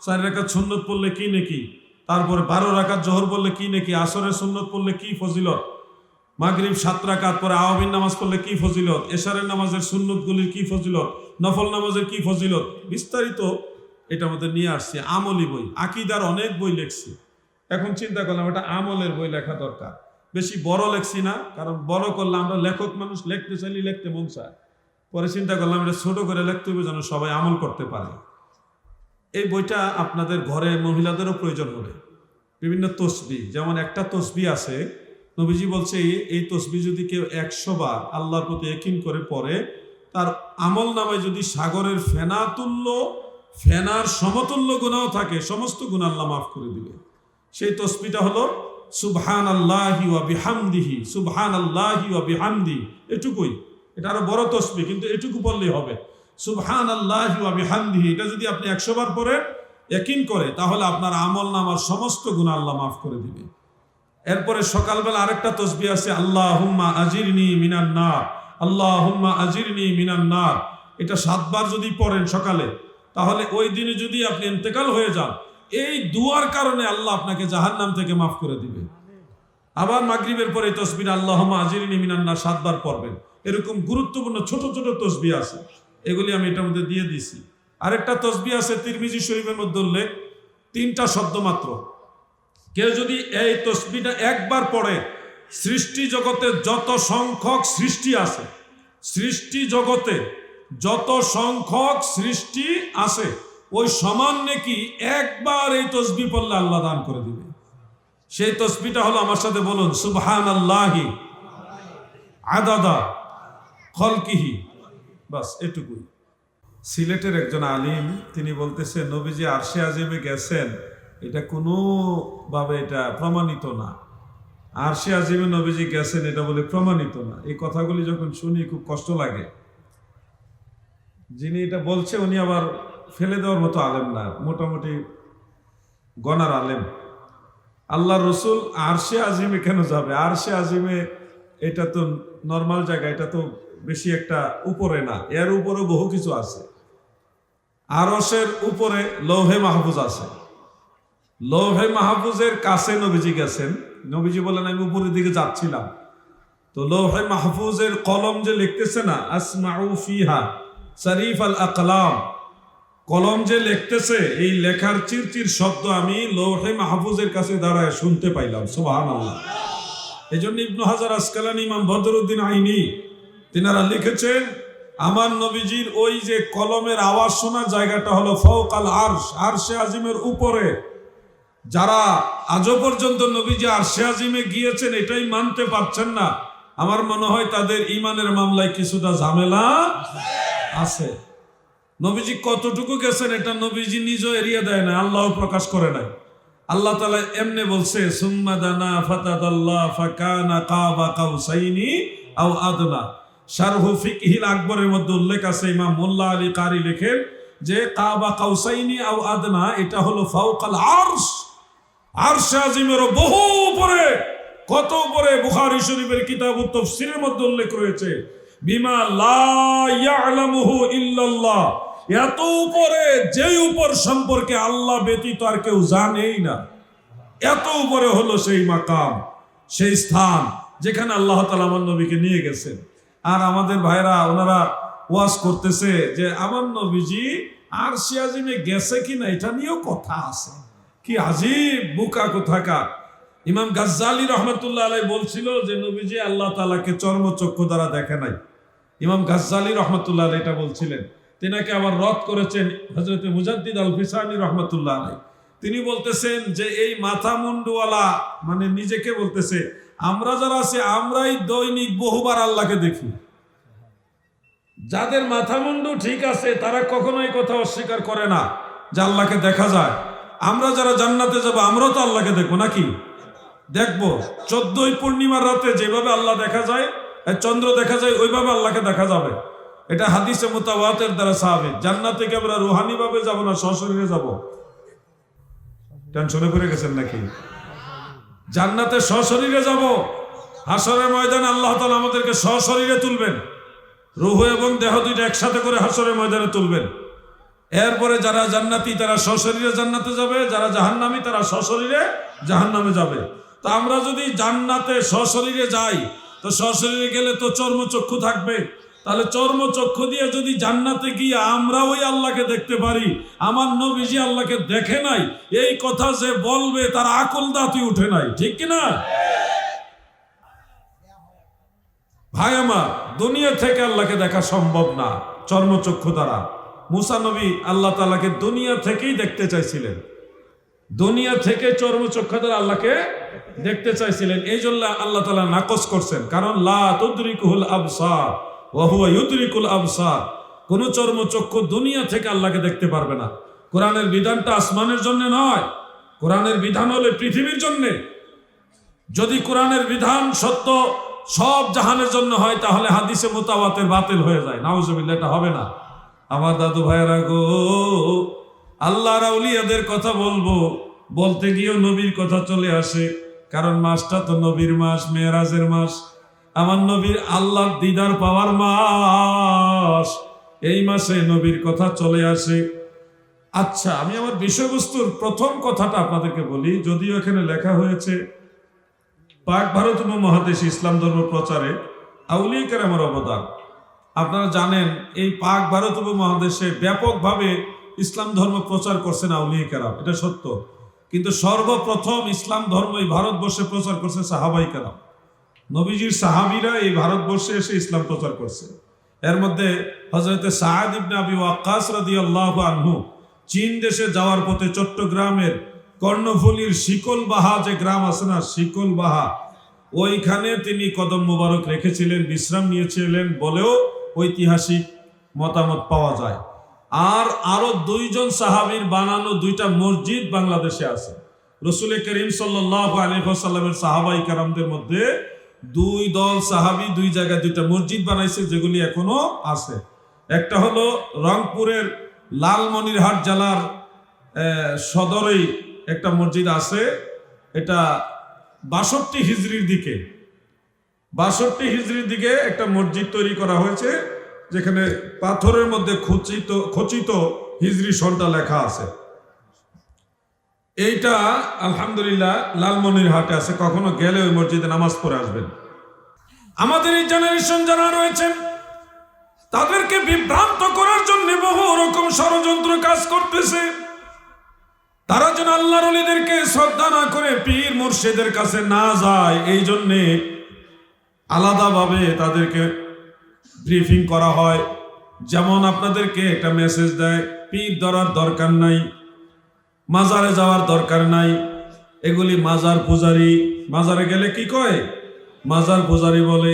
4 রাকাত সুন্নত পড়লে কি নেকি, তারপরে 12 রাকাত জোহর পড়লে কি নেকি, আসরের সুন্নত পড়লে কি ফজিলত, মাগরিব 7 রাকাত পরে আওয়ামীর নামাজ পড়লে কি ফজিলত, এশারের নামাজের সুন্নতগুলির কি ফজিলত, নফল নামাজের কি ফজিলত, বিস্তারিত এটার মধ্যে নিয়ে আসছি। আমলি বই, আকীদার অনেক বই লিখছি। এখন চিন্তা করলাম এটা আমলের বই লেখা দরকার। বেশি বড় লেখছি না, কারণ বড় করলে আমরা লেখক মানুষ, লিখতে চাইলে লিখতে মন চায়। পরে চিন্তা করলাম এটা ছোট করে লিখতে হবে যেন সবাই আমল করতে পারে। এই বইটা আপনাদের ঘরে মহিলাদেরও প্রয়োজন হবে। বিভিন্ন তসবিহ, যেমন একটা তসবিহ আছে, নবীজি বলছে এই তসবিহ যদি কেউ 100 বার আল্লাহর প্রতি ইয়াকিন করে পড়ে, তার আমল নামায় যদি সাগরের ফেনা তুল্য, ফেনার সমতুল্য গুনাহ থাকে, সমস্ত গুনাহ আল্লাহ মাফ করে দিবে। সেই তসবিহটা হলো সুবহানাল্লাহি ওয়া বিহামদিহি, সুবহানাল্লাহি ওয়া বিহামদিহি। এটুকুই, এটা আরো বড় তসবিহ, কিন্তু এটুকু পড়লেই হবে। সুবহানাল্লাহি ওয়া বিহামদিহি, এটা যদি আপনি 100 বার পড়েন ইয়াকিন করে, তাহলে আপনার আমল নামার সমস্ত গুনাহ আল্লাহ মাফ করে দিবে। এরপরে সকালবেলা আরেকটা তসবিহ আছে, আল্লাহুম্মা আজিরনি মিনান নার, আল্লাহুম্মা আজিরনি মিনান নার। এটা 7 বার যদি পড়েন সকালে, তাহলে ওই দিনে যদি আপনি ইন্তেকাল হয়ে যান, এই দুয়ার কারণে আল্লাহ আপনাকে জাহান্নাম থেকে মাফ করে দিবে। আবার মাগরিবের পরে এই তসবিহ আল্লাহুম্মা আজিরনি মিনান নার 7 বার পড়বেন। এরকম গুরুত্বপূর্ণ ছোট ছোট তসবিহ আছে, এগুলি আমি এটার মধ্যে দিয়ে দিছি। আরেকটা তসবিহ আছে তিরমিজি শরীফের মধ্যে উল্লেখ, 3টা শব্দ মাত্র। কেউ যদি এই তসবিহটা একবার পড়ে, সৃষ্টি জগতে যত সংখ্যক সৃষ্টি আছে, সৃষ্টি জগতে যত সংখ্যক সৃষ্টি আছে, ওই সমান নেকি একবার এই তসবিহ পড়লে আল্লাহ দান করে দিবে। সেই তসবিহটা হলো, আমার সাথে বলুন, সুবহানাল্লাহি আদাদা খলকিহি। বাস এটুকুই। সিলেটের একজন আলিম তিনি বলতেছে, নবীজি আরশে আজিমে গেছেন, এটা কোনোভাবে এটা প্রমাণিত না। আরশে আজিমে নবীজি গেছেন এটা বলে প্রমাণিত না। এই কথাগুলি যখন শুনি খুব কষ্ট লাগে। যিনি এটা বলছে উনি আবার ফেলে দেওয়ার মতো আলেম না, মোটামুটি গনার আলেম। আল্লাহ রসুল আরশে আজিমে কেন যাবে? আরশে আজিমে এটা তো নর্মাল জায়গা, এটা তো বেশি একটা উপরে না, এর উপরে বহু কিছু আছে। আরশের উপরে লৌহে মাহফুজ আছে, লৌহে মাহফুজের কাছে নবীজি গেছেন। নবীজি বলেন আমি উপরের দিকে যাচ্ছিলাম, তো লৌহে মাহফুজের কলম যে লিখতেছে না, আসমাউ ফিহা সারিফ আল আকলাম, কলম যে লিখতেছে, এই লেখার চিরচির শব্দ আমি লৌহে মাহফুজের কাছে দাঁড়ায় শুনতে পাইলাম। সুবহানাল্লাহ। এই জন্য ইবনু হাজার আসকালানী, ইমাম বদরুদ্দিন আইনি, তিনারা লিখেছেন, আমার নবীজির ওই যে কলমের আওয়াজ শোনার জায়গাটা হলো ফাওকাল আরশ, আরশে আজিমের উপরে। যারা আজও পর্যন্ত নবীজি আরশে আজিমে গিয়েছেন এটাই মানতে পারছেন না, আমার মনে হয় তাদের ইমানের মামলায় কিছুটা ঝামেলা আছে। নবীজি কতটুকু গেছেন এটা নবীজি নিজেও এড়িয়ে দেয় না, আল্লাহ প্রকাশ করে নাই। আল্লাহ তাআলা এমনি বলছে, সুম্মা দানা ফাতাদাল্লাহ ফাকানা কাবা কাউসাইনি আও আদনা। শারহু ফিকহিল আকবরের মধ্যে উল্লেখ আছে, ইমাম মোল্লা আলী কারি লেখেন যে কাবা কাউসাইনি আও আদনা, এটা হলো ফাওকাল আরশ, আরশে আজিমের বহু উপরে। কত উপরে? বুখারী শরীফের কিতাবুত তাফসীরের মধ্যে উল্লেখ রয়েছে, বিমা লা ইয়ালামুহু ইল্লাল্লাহ, এত উপরে, যেই উপর সম্পর্কে আল্লাহ ব্যতীত আর কেউ জানেই না। এত উপরে হলো সেই মাকাম, সেই স্থান। যেখানে আল্লাহ তাআলা আমার নবীকে নিয়ে গেছেন। আর আমাদের ভাইরা ওনারা ওয়াজ করতেছে যে আমার নবীজি আরশে আজিমে গেছে কিনা এটা নিয়েও কথা আছে। কি আজীব বুকা কোথাকার। ইমাম গাজ্জালি রহমতুল্লাহ আলাইহি বলছিল যে নবীজি আল্লাহ তাআলাকে চর্মচক্ষু দ্বারা দেখে নাই। ইমাম গাজ্জালি রহমতুল্লাহ আলাইহি এটা বলছিলেন। তিনাকে আবার রদ করেছেন হযরত মুজাদ্দিদ আল ফিসানি রহমতুল্লাহ আলাইহি। তিনি বলতেছেন যে এই মাথা মুন্ডুওয়ালা মানে নিজেকে বলতেছে আমরা যারা আছি আমরাই দৈনিক বহুবার আল্লাহকে দেখি। যাদের মাথা মুন্ডু ঠিক আছে তারা কখনোই কথা অস্বীকার করে না যে আল্লাহকে দেখা যায়। আমরা যারা জান্নাতে যাব আমরাও তো আল্লাহকে দেখবো নাকি? দেখবো। 14ই পূর্ণিমার রাতে যেভাবে আল্লাহ দেখা যায়, চন্দ্র দেখা যায়, ওইভাবে আল্লাহকে দেখা যাবে। এটা হাদিসে মুতাওয়াতির দ্বারা সাহাবী। জান্নাতে কি আমরা রুহানি ভাবে যাব না সশরীরে যাব? টেনশনে পড়ে গেছেন নাকি? জান্নাতে সশরীরে যাব। হাসরের ময়দানে আল্লাহ তাআলা আমাদেরকে সশরীরে তুলবেন। রূহ এবং দেহ দুইটা একসাথে করে হাসরের ময়দানে তুলবেন। এরপরে যারা জান্নাতি তারা সশরীরে জান্নাতে যাবে, যারা জাহান্নামী তারা সশরীরে জাহান্নামে যাবে। তো আমরা যদি জান্নাতে সশরীরে যাই তো সশরীরে গেলে তো চর্মচক্ষু থাকবে। তাহলে চর্মচক্ষু দিয়ে যদি জান্নাতে গিয়ে আমরা ওই আল্লাহকে দেখতে পারি, আমার নবীজি আল্লাহকে দেখে নাই, এই কথা যে বলবে তার আকল দাঁতই উঠে নাই, ঠিক কিনা? ভাই আমার, দুনিয়া থেকে আল্লাহকে দেখা সম্ভব না চর্মচক্ষু দ্বারা। মুসা নবী আল্লাহ তাআলাকে দুনিয়া থেকেই দেখতে চাইছিলেন, দুনিয়া থেকে চর্মচক্ষু দ্বারা আল্লাহকে দেখতে চাইছিলেন। এই জন্য আল্লাহ তাআলা নাকচ করছেন, কারণ লা তুদরিকুল আবসার ওয়া হুয়া ইউদরিকুল আবসার। কোন চর্মচক্ষু দুনিয়া থেকে আল্লাহকে দেখতে পারবে না। কোরআনের বিধানটা আসমানের জন্য নয়, কোরআনের বিধান হলো পৃথিবীর জন্য। যদি কোরআনের বিধান সত্য সব জাহানের জন্য হয় তাহলে হাদিসে মুতাওয়াতির বাতিল হয়ে যায়। নাউজুবিল্লাহ, এটা হবে না। আমার দাদু ভাইরা গো, আল্লাহর আউলিয়াদের কথা বলবো, বলতে গিয়েও নবীর কথা চলে আসে, কারণ মাসটা তো নবীর মাস, মেরাজের মাস। আমার নবীর আল্লাহর দিদার পাওয়ার মাস, এই মাসে নবীর কথা চলে আসে। আচ্ছা, আমি আমার বিষয়বস্তুর প্রথম কথাটা আপনাদেরকে বলি, যদিও এখানে লেখা হয়েছে পাক ভারত উপমহাদেশে ইসলাম ধর্ম প্রচারে আউলিয়া কেরামের অবদান। আপনারা জানেন এই পাক ভারত উপমহাদেশে ব্যাপকভাবে ইসলাম ধর্ম প্রচার করছেন আউলিয়া কেরাম, এটা সত্য। কিন্তু সর্বপ্রথম ইসলাম ধর্ম এই ভারতবর্ষে প্রচার করছে সাহাবাই কেরাম। নবীজির সাহাবীরা এই ভারতবর্ষে এসে ইসলাম প্রচার করছে। এর মধ্যে হযরত সাআদ ইবনে আবি ওয়াক্কাস রাদিয়াল্লাহু আনহু চীন দেশে যাওয়ার পথে চট্টগ্রামের কর্ণফুলীর শিকলবাহা যে গ্রাম আছে না, শিকলবাহা, ওইখানে তিনি কদম মোবারক রেখেছিলেন, বিশ্রাম নিয়েছিলেন বলেও ঐতিহাসিক মতামত পাওয়া যায়। আর আরো 2 জন সাহাবীর বানানো 2টা মসজিদ বাংলাদেশে আছে। রাসূল করিম সাল্লাল্লাহু আলাইহি ওয়াসাল্লামের সাহাবায়ে কেরামদের মধ্যে 2 দল সাহাবী 2 জায়গায় 2টা মসজিদ বানাইছে, যেগুলি এখনো আছে। একটা হলো রংপুরের লালমনিরহাট জেলার সদরেই একটা মসজিদ আছে, এটা 62 হিজরির দিকে, 62 হিজরির দিকে একটা মসজিদ তৈরি করা হয়েছে, যেখানে পাথরের মধ্যে খচিত হিজরি সনটা লেখা আছে। এইটা আলহামদুলিল্লাহ লালমনিরহাটে আছে, কখনো গেলে ওই মসজিদে নামাজ পড়ে আসবেন। আমাদের এই জেনারেশন যারা রয়েছেন তাদেরকে বিভ্রান্ত করার জন্য বহু রকম ষড়যন্ত্র কাজ করতেছে। তারা যেন আল্লাহর ওলিদেরকে শ্রদ্ধা না করে পীর মুর্শিদের কাছে না যায়, এই জন্যে আলাদাভাবে তাদেরকে ব্রিফিং করা হয়। যেমন আপনাদেরকে একটা মেসেজ দেয়, পীর ধরার দরকার নাই, মাজারে যাওয়ার দরকার নাই, এগুলি মাজার পূজারি। মাজারে গেলে কি কয়? মাজার পূজারি বলে।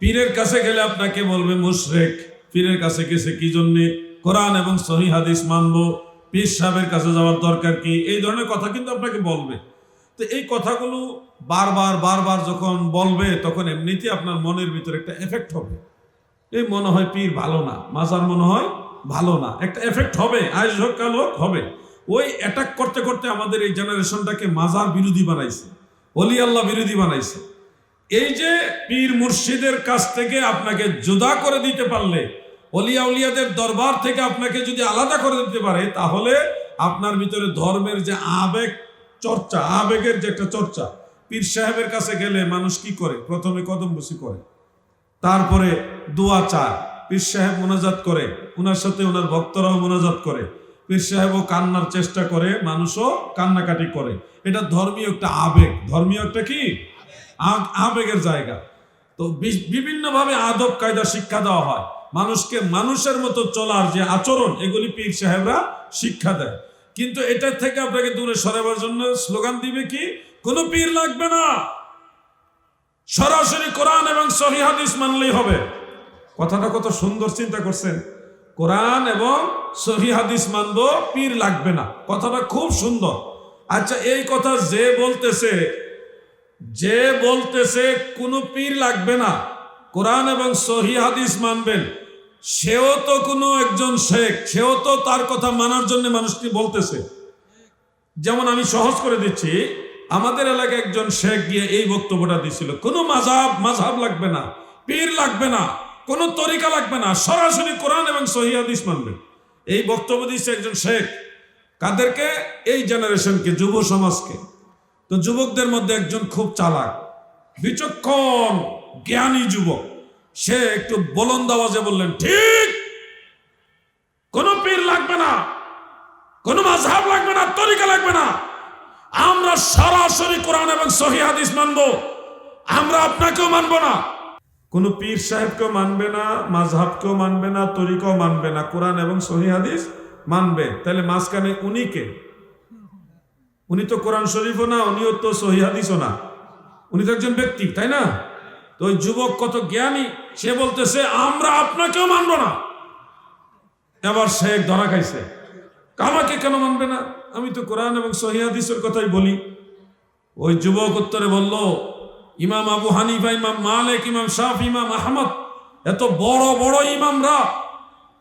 পীরের কাছে গেলে আপনাকে বলবে মুশরিক। পীরের কাছে গেছে কি জন্যে? কোরআন এবং সহিহ হাদিস মানবো, পীর সাহেবের কাছে যাওয়ার দরকার কি? এই ধরনের কথা কিন্তু আপনাকে বলবে। তো এই কথাগুলো বারবার যখন বলবে তখন এমনিতেই আপনার মনের ভিতরে একটা এফেক্ট হবে। এই মনে হয় পীর ভালো না, মাজার মনে হয় ভালো না, একটা এফেক্ট হবে, আজ হোক কাল হোক হবে। ওই অ্যাটাক করতে করতে আমাদের এই জেনারেশনটাকে মাজার বিরোধী বানাইছে, ওলি আল্লাহ বিরোধী বানাইছে। এই যে পীর মুর্শিদের কাছ থেকে আপনাকে জুদা করে দিতে পারলে, ওলিয়া উলিয়াদের দরবার থেকে আপনাকে যদি আলাদা করে দিতে পারে, তাহলে আপনার ভিতরে ধর্মের যে আবেগ চর্চা, আবেগের যে একটা চর্চা, পীর সাহেবের কাছে গেলে মানুষ কি করে? প্রথমে কদম বসি করে, তারপরে দোয়া চায়, পীর সাহেব মোনাজাত করে, ওনার সাথে ওনার ভক্তরাও মোনাজাত করে, পীর সাহেবও কান্নার চেষ্টা করে, মানুষও কান্নাকাটি করে। এটা ধর্মীয় একটা আবেগ, ধর্মীয় একটা কি আবেগের জায়গা। তো বিভিন্নভাবে আদব কায়দা শিক্ষা দেওয়া হয়, মানুষকে মানুষের মতো চলার যে আচরণ, এগুলি পীর সাহেবরা শিক্ষা দেয়। কিন্তু এটা থেকে আপনাকে দূরে সরাবার জন্য স্লোগান দিবে কি? কোনো পীর লাগবে না, সরাসরি কোরআন এবং সহিহ হাদিস মানলেই হবে। কথাটা কত সুন্দর চিন্তা করছেন, কোরআন এবং সহিহ হাদিস মানবো, পীর লাগবে না, কথাটা খুব সুন্দর। আচ্ছা, এই কথা যে বলতেছে কোনো পীর লাগবে না, কোরআন এবং সহিহ হাদিস মানবেন, সেও তো কোনো একজন শেখ, সেও তো তার কথা মানার জন্য মানুষকে বলতেছে। যেমন আমি সহজ করে দিচ্ছি, আমাদের এলাকায় একজন শেখ গিয়ে এই বক্তব্যটা দিছিল, কোনো মাযহাব লাগবে না, পীর লাগবে না, কোনো তরিকা লাগবে না, সরাসরি কোরআন এবং সহিহ হাদিস মানবেন। এই বক্তব্য দিচ্ছে একজন শেখ। কাদেরকে? এই জেনারেশনকে, যুব সমাজকে। তো যুবকদের মধ্যে একজন খুব চালাক, বিচক্ষণ, জ্ঞানী যুবক, সে একটু বুলন্দ আওয়াজে বললেন, ঠিক, কোন পীর লাগবে না, কোন মাযহাব লাগবে না, তরিকা লাগবে না, আমরা সরাসরি কোরআন এবং সহিহ হাদিস মানবো, আমরা আপনাকেও মানবো না। কোন পীর সাহেবকেও মানবে না, মাযহাবকেও মানবে না, তরিকাও মানবে না, কোরআন এবং সহিহ হাদিস মানবে। তাহলে মাঝখানে উনি কে? উনি তো কোরআন শরীফও না, উনিও তো সহিহ হাদিসও না, উনি তো একজন ব্যক্তি, তাই না? তো ওই যুবক কত জ্ঞানী, সে বলতেছে আমরা আপনাকেও মানবো না। এবার শেখ ধরা খাইছে, আমাকে কেন মানবে না? আমি তো কোরআন এবং সহিহ হাদিসের কথাই বলি। ওই যুবক উত্তরে বলল, ইমাম আবু হানিফা, ইমাম মালিক, ইমাম শাফি, ইমাম আহমদ, এত বড় বড় ইমামরা,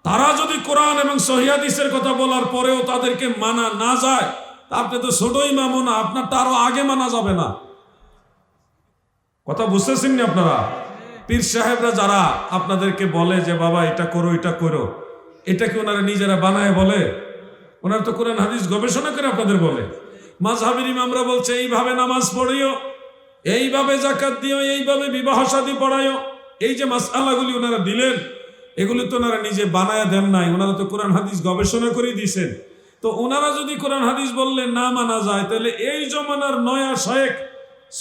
তারা যদি কোরআন এবং সহিহ হাদিসের কথা বলার পরেও তাদেরকে মানা না যায়, তা আপনি তো ছোট ইমামও না, আপনার তো আরো আগে মানা যাবে না। কথা বুঝতেছেন না আপনারা? পীর সাহেবরা যারা আপনাদেরকে বলে যে বাবা এটা করো, এটা করো, এটা কি ওনারা নিজেরা বানায় বলে? ওনারা তো কোরআন হাদিস গবেষণা করে আপনাদের বলে। মাযহাবের ইমামরা বলছে এইভাবে নামাজ পড়িও, এইভাবে যাকাত দিও, এইভাবে বিবাহ শাদী পড়াইও। এই যে মাসআলাগুলি ওনারা দিলেন, এগুলি তো ওনারা নিজে বানায় দেন নাই, ওনারা তো কোরআন হাদিস গবেষণা করে দিয়েছেন। তো ওনারা যদি কোরআন হাদিস বললে না মানা যায়, তাহলে এই জমানার নয়া শেখ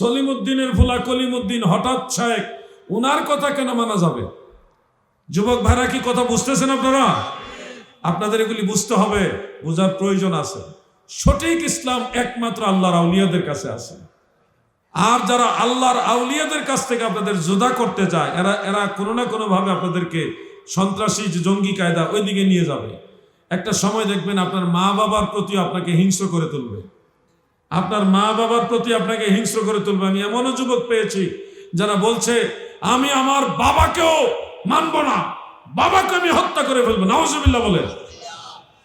সলিমুদ্দিনের ফুলা কলিমুদ্দিন হঠাৎ শেখ, ওনার কথা কেন মানা যাবে? যুবক ভাইরা কি কথা বুঝতেছেন আপনারা? আপনাদের এগুলি বুঝতে হবে, বোঝার প্রয়োজন আছে। সঠিক ইসলাম একমাত্র আল্লাহর আউলিয়াদের কাছে আছে। আর যারা আল্লাহর আউলিয়াদের কাছ থেকে আপনাদের জুদা করতে চায়, এরা কোনো না কোনো ভাবে আপনাদেরকে সন্ত্রাসী জঙ্গি কায়দা ওই দিকে নিয়ে যাবে। একটা সময় দেখবেন আপনার মা বাবার প্রতি আপনাকে হিংস্র করে তুলবে, আপনার মা বাবার প্রতি আপনাকে হিংস্র করে তুলবে। আমি এমনও যুবক পেয়েছি যারা বলছে আমি আমার বাবাকেও মানব না, বাবাকে আমি হত্যা করে ফেলবো, নাউজুবিল্লাহ বলে।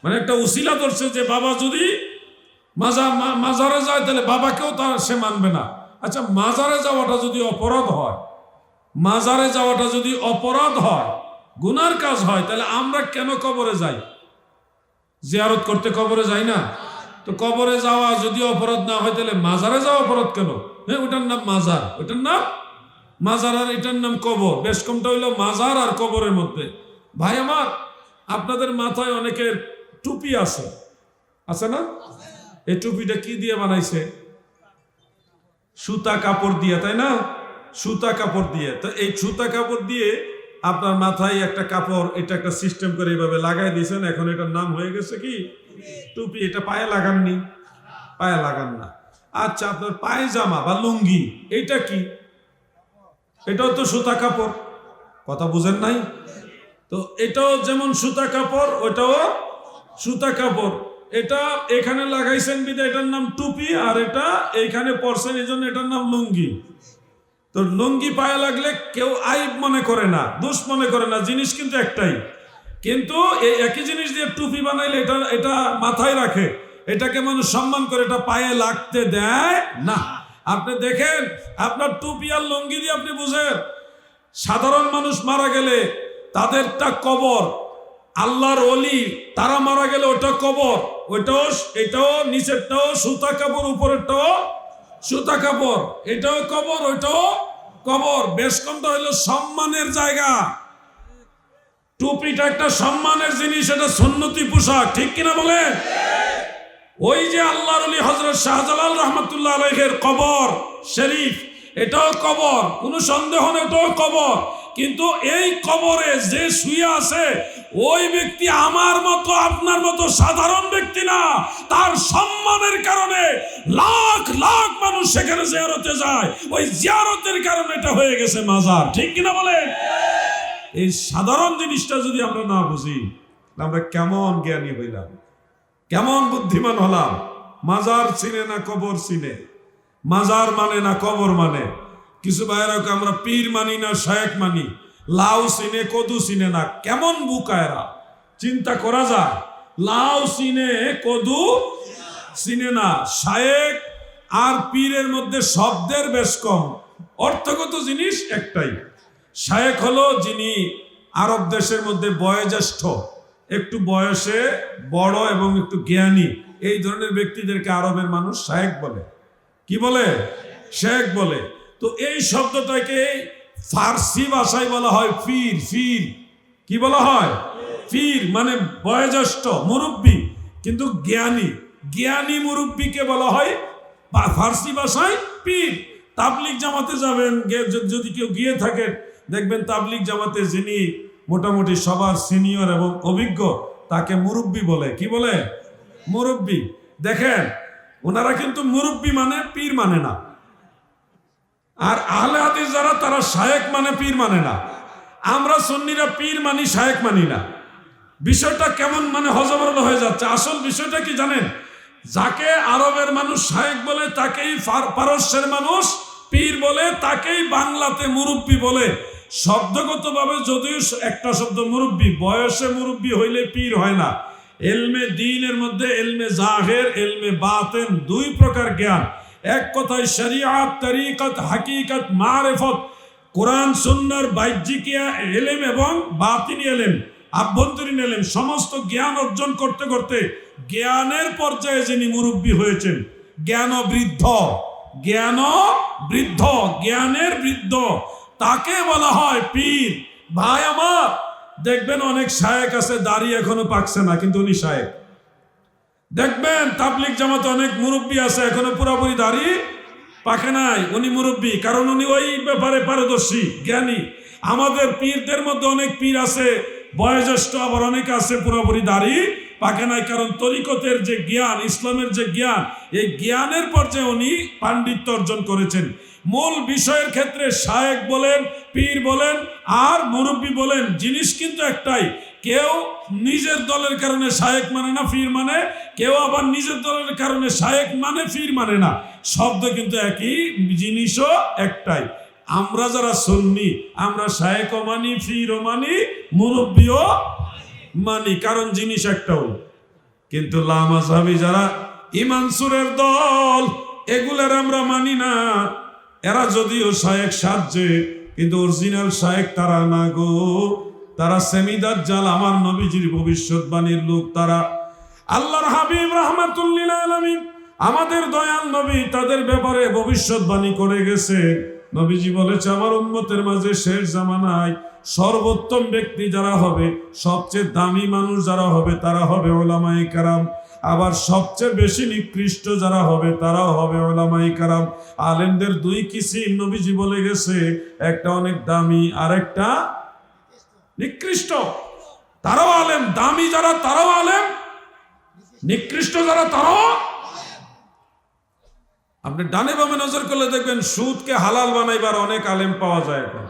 মানে একটা উসিলা ধরছে যে বাবা যদি মাজারে যায় তাহলে বাবাকেও সে মানবে না। আচ্ছা, মাজারে যাওয়াটা যদি অপরাধ হয়, মাজারে যাওয়াটা যদি অপরাধ হয়, গুনার কাজ হয়, তাহলে আমরা কেন কবরে যাই? জিয়ারত করতে কবরে যাই না? তো কবরে যাওয়া যদি অপরাধ না হয়, তাহলে মাজারে যাওয়া অপরাধ কেন? হ্যাঁ, ওটার নাম মাজার, ওটার নাম মাজার, আর এটার নাম কবর। বেশ কমটা হইলো মাজার আর কবরের মধ্যে। ভাই আমার, আপনাদের মাথায় অনেকের টুপি আছে, আছে না? এই টুপিটা কি দিয়ে বানাইছে? সুতা কাপড় দিয়ে, তাই না? সুতা কাপড় দিয়ে। তো এই সুতা কাপড় দিয়ে আপনার মাথায় একটা কাপড়, এটা একটা সিস্টেম করে এইভাবে লাগাই দিয়েছেন, এখন এটার নাম হয়ে গেছে কি টুপি। এটা পায়ে লাগাননি, পায়ে লাগান না। আচ্ছা, আপনার পায়জামা বা লুঙ্গি, এইটা কি? এটাও তো সুতা কাপড়, কথা বুঝেন নাই? তো এটাও যেমন সুতা কাপড়, ওটাও সুতা কাপড়। এটা এখানে লাগাইছেন বিধায় এটার নাম টুপি, আর এটা এইখানে পরছেন এই জন্য এটার নাম লুঙ্গি। তো লুঙ্গি পায়ে লাগলে কেউ আইব মনে করে না, দোষ মনে করে না, জিনিস কিন্তু একটাই। কিন্তু এই একই জিনিস দিয়ে টুপি বানাইলে এটা মাথায় রাখে, এটাকে মানুষ সম্মান করে, এটা পায়ে লাগতে দেয় না। আপনি দেখেন, আপনার টুপি আর লুঙ্গি দিয়ে আপনি বুঝেন, সাধারণ মানুষ মারা গেলে তাদেরটা কবর, আল্লাহর ওলি তারা মারা গেলে ওটা কবর, ওইটাও, এটাও নিচেরটাও সুতা কাপড়, উপরেরটাও সুতা কাপড়, এটাও কবর, ওইটাও কবর। বেশকমটা হলো সম্মানের জায়গা। টুপিটা একটা সম্মানের জিনিস, এটা সুন্নতি পোশাক, ঠিক কিনা বলেন? ওই যে আল্লাহর ওলি হযরত শাহজালাল রহমাতুল্লাহ আলাইহির কবর শরীফ, এটাও কবর, কোনো সন্দেহ নেই, এটাও কবর। কিন্তু এই কবরে যে শুয়ে আছে ওই ব্যক্তি আমার মতো আপনার মতো সাধারণ ব্যক্তি না। তার সম্মানের কারণে লাখ লাখ মানুষ সেখানে জিয়ারতে যায়। ওই জিয়ারতের কারণে এটা হয়ে গেছে মাজার, ঠিক কিনা বলেন? এই সাধারণ জিনিসটা যদি আমরা না বুঝি, আমরা কেমন জ্ঞানী হইলাম, কেমন বুদ্ধিমান হলাম? মাজার চিনে না কবর চিনে, মাজার মানে না কবর মানে। কিছু ভাইয়েরা আমরা পীর মানি না শায়েখ মানি, লাউ চিনে কদু চিনে না। কেমন বুকায়রা, চিন্তা করা যায়। লাউ চিনে কদু চিনে না। শায়েখ আর পীরের মধ্যে শব্দের বেশ কম, অর্থগত জিনিস একটাই। শায়েখ হলো যিনি আরব দেশের মধ্যে বয়োজ্যেষ্ঠ, একটু বয়সে বড় এবং একটু জ্ঞানী, এই ধরনের ব্যক্তিদেরকে আরবের মানুষ শায়েখ বলে। কি বলে? শেখ বলে। তো এই শব্দটাকে ফার্সি ভাষায় বলা হয় পীর। পীর কি বলা হয়? পীর মানে বয়োজ্যেষ্ঠ মুরব্বী, কিন্তু জ্ঞানী, জ্ঞানী মুরব্বীকে বলা হয় ফার্সি ভাষায় পীর। তাবলিগ জামাতে যাবেন, যদি কেউ গিয়ে থাকেন, দেখবেন তাবলিগ জামাতে যিনি মোটামুটি সবার সিনিয়র এবং অভিজ্ঞ, তাকে মুরব্বী বলে। কি বলে? মুরব্বী। দেখেন ওনারা কিন্তু মুরব্বী মানে পীর মানে না। আর আহলে হাদিস যারা, তারা শায়েখ মানে পীর মানে না। আমরা সুন্নিরা পীর মানি, শায়েখ মানি না। বিষয়টা কেমন মানে হযবরল হয়ে যাচ্ছে। আসল বিষয়টা কি জানেন? যাকে আরবের মানুষ শায়েখ বলে তাকেই পারস্যের মানুষ পীর বলে, তাকেই বাংলাতে মুরব্বী বলে। শব্দগতভাবে যদিও একটা শব্দ মুরব্বী, বয়সে মুরব্বী হইলে পীর হয় না। এলমে দ্বীনের মধ্যে এলমে জাহের, এলমে বাতেন, দুই প্রকার জ্ঞান। এক কথায় শরিয়াত, তরিকত, হাকিকত, মারিফত, কোরআন সুন্নাহর বাহ্যিক এলেম এবং বাতিনি এলেম, আভ্যন্তরীণ এলেম, সমস্ত জ্ঞান অর্জন করতে করতে জ্ঞানের পর্যায়ে যিনি মুরব্বী হয়েছেন, জ্ঞান বৃদ্ধ, জ্ঞান বৃদ্ধ, জ্ঞানের বৃদ্ধ, তাকে বলা হয় পীর। ভাই আমার, দেখবেন অনেক শায়েখ আছে দাড়ি এখনো পাকছে না, কিন্তু উনি শায়েখ। দেখবেন তাবলিগ জামাতে অনেক মুরব্বী আছে এখনো পুরোপুরি দাড়ি পাকে নাই, উনি মুরব্বী, কারণ উনি ওই ব্যাপারে পারদর্শী, জ্ঞানী। আমাদের পীরদের মধ্যে অনেক পীর আছে বয়োজ্যেষ্ঠ, আবার অনেক আছে পুরোপুরি দাড়ি পাকে নাই, কারণ তরিকতের যে জ্ঞান, ইসলামের যে জ্ঞান, এই জ্ঞানের পর্যায়ে উনি পাণ্ডিত্য অর্জন করেছেন। মূল বিষয়ের ক্ষেত্রে শায়েখ বলেন, পীর বলেন আর মুরব্বী বলেন, জিনিস কিন্তু একটাই। কেউ নিজের দলের কারণে শায়েখ মানে না পীর মানে, কেউ আবার নিজের দলের কারণে শায়েখ মানে পীর মানে না। শব্দ কিন্তু একই, জিনিসও একটাই। আমরা যারা সুন্নি, আমরা শায়েখও মানি, পীরও মানি, মুরব্বীও মানি, কারণ জিনিস একটাও। কিন্তু লামাযহাবী যারা ইমানসুরের দল, এগুলার আমরা মানি না। এরা যদিও শায়েখ সাজে, কিন্তু অরিজিনাল শায়েখ তারা না গো। তারা সেমিদাজ্জাল, আমার নবীজির ভবিষ্যৎবাণীর লোক তারা। আল্লাহর হাবিব রাহমাতুল আলামিন, আমাদের দয়াল নবী, তাদের ব্যাপারে ভবিষ্যৎবাণী করে গেছে। নবীজি বলেছে, আমার উম্মতের মাঝে শেষ জামানায় সর্বোত্তম ব্যক্তি যারা হবে, সবচেয়ে দামি মানুষ যারা হবে, তারা হবে উলামায়ে কেরাম। আবার সবচেয়ে বেশি নিকৃষ্ট যারা হবে, তারাও হবে উলামায়ে কেরাম। আলেমদের দুই কিসিম নবীজি বলে গেছে, একটা অনেক দামি আর একটা নিকৃষ্ট। তারাও আলেম, দামি যারা তারাও আলেম, নিকৃষ্ট যারা তারাও। আপনি ডানে বামে নজর করলে দেখবেন সুদকে হালাল বানাইবার অনেক আলেম পাওয়া যায় এখন।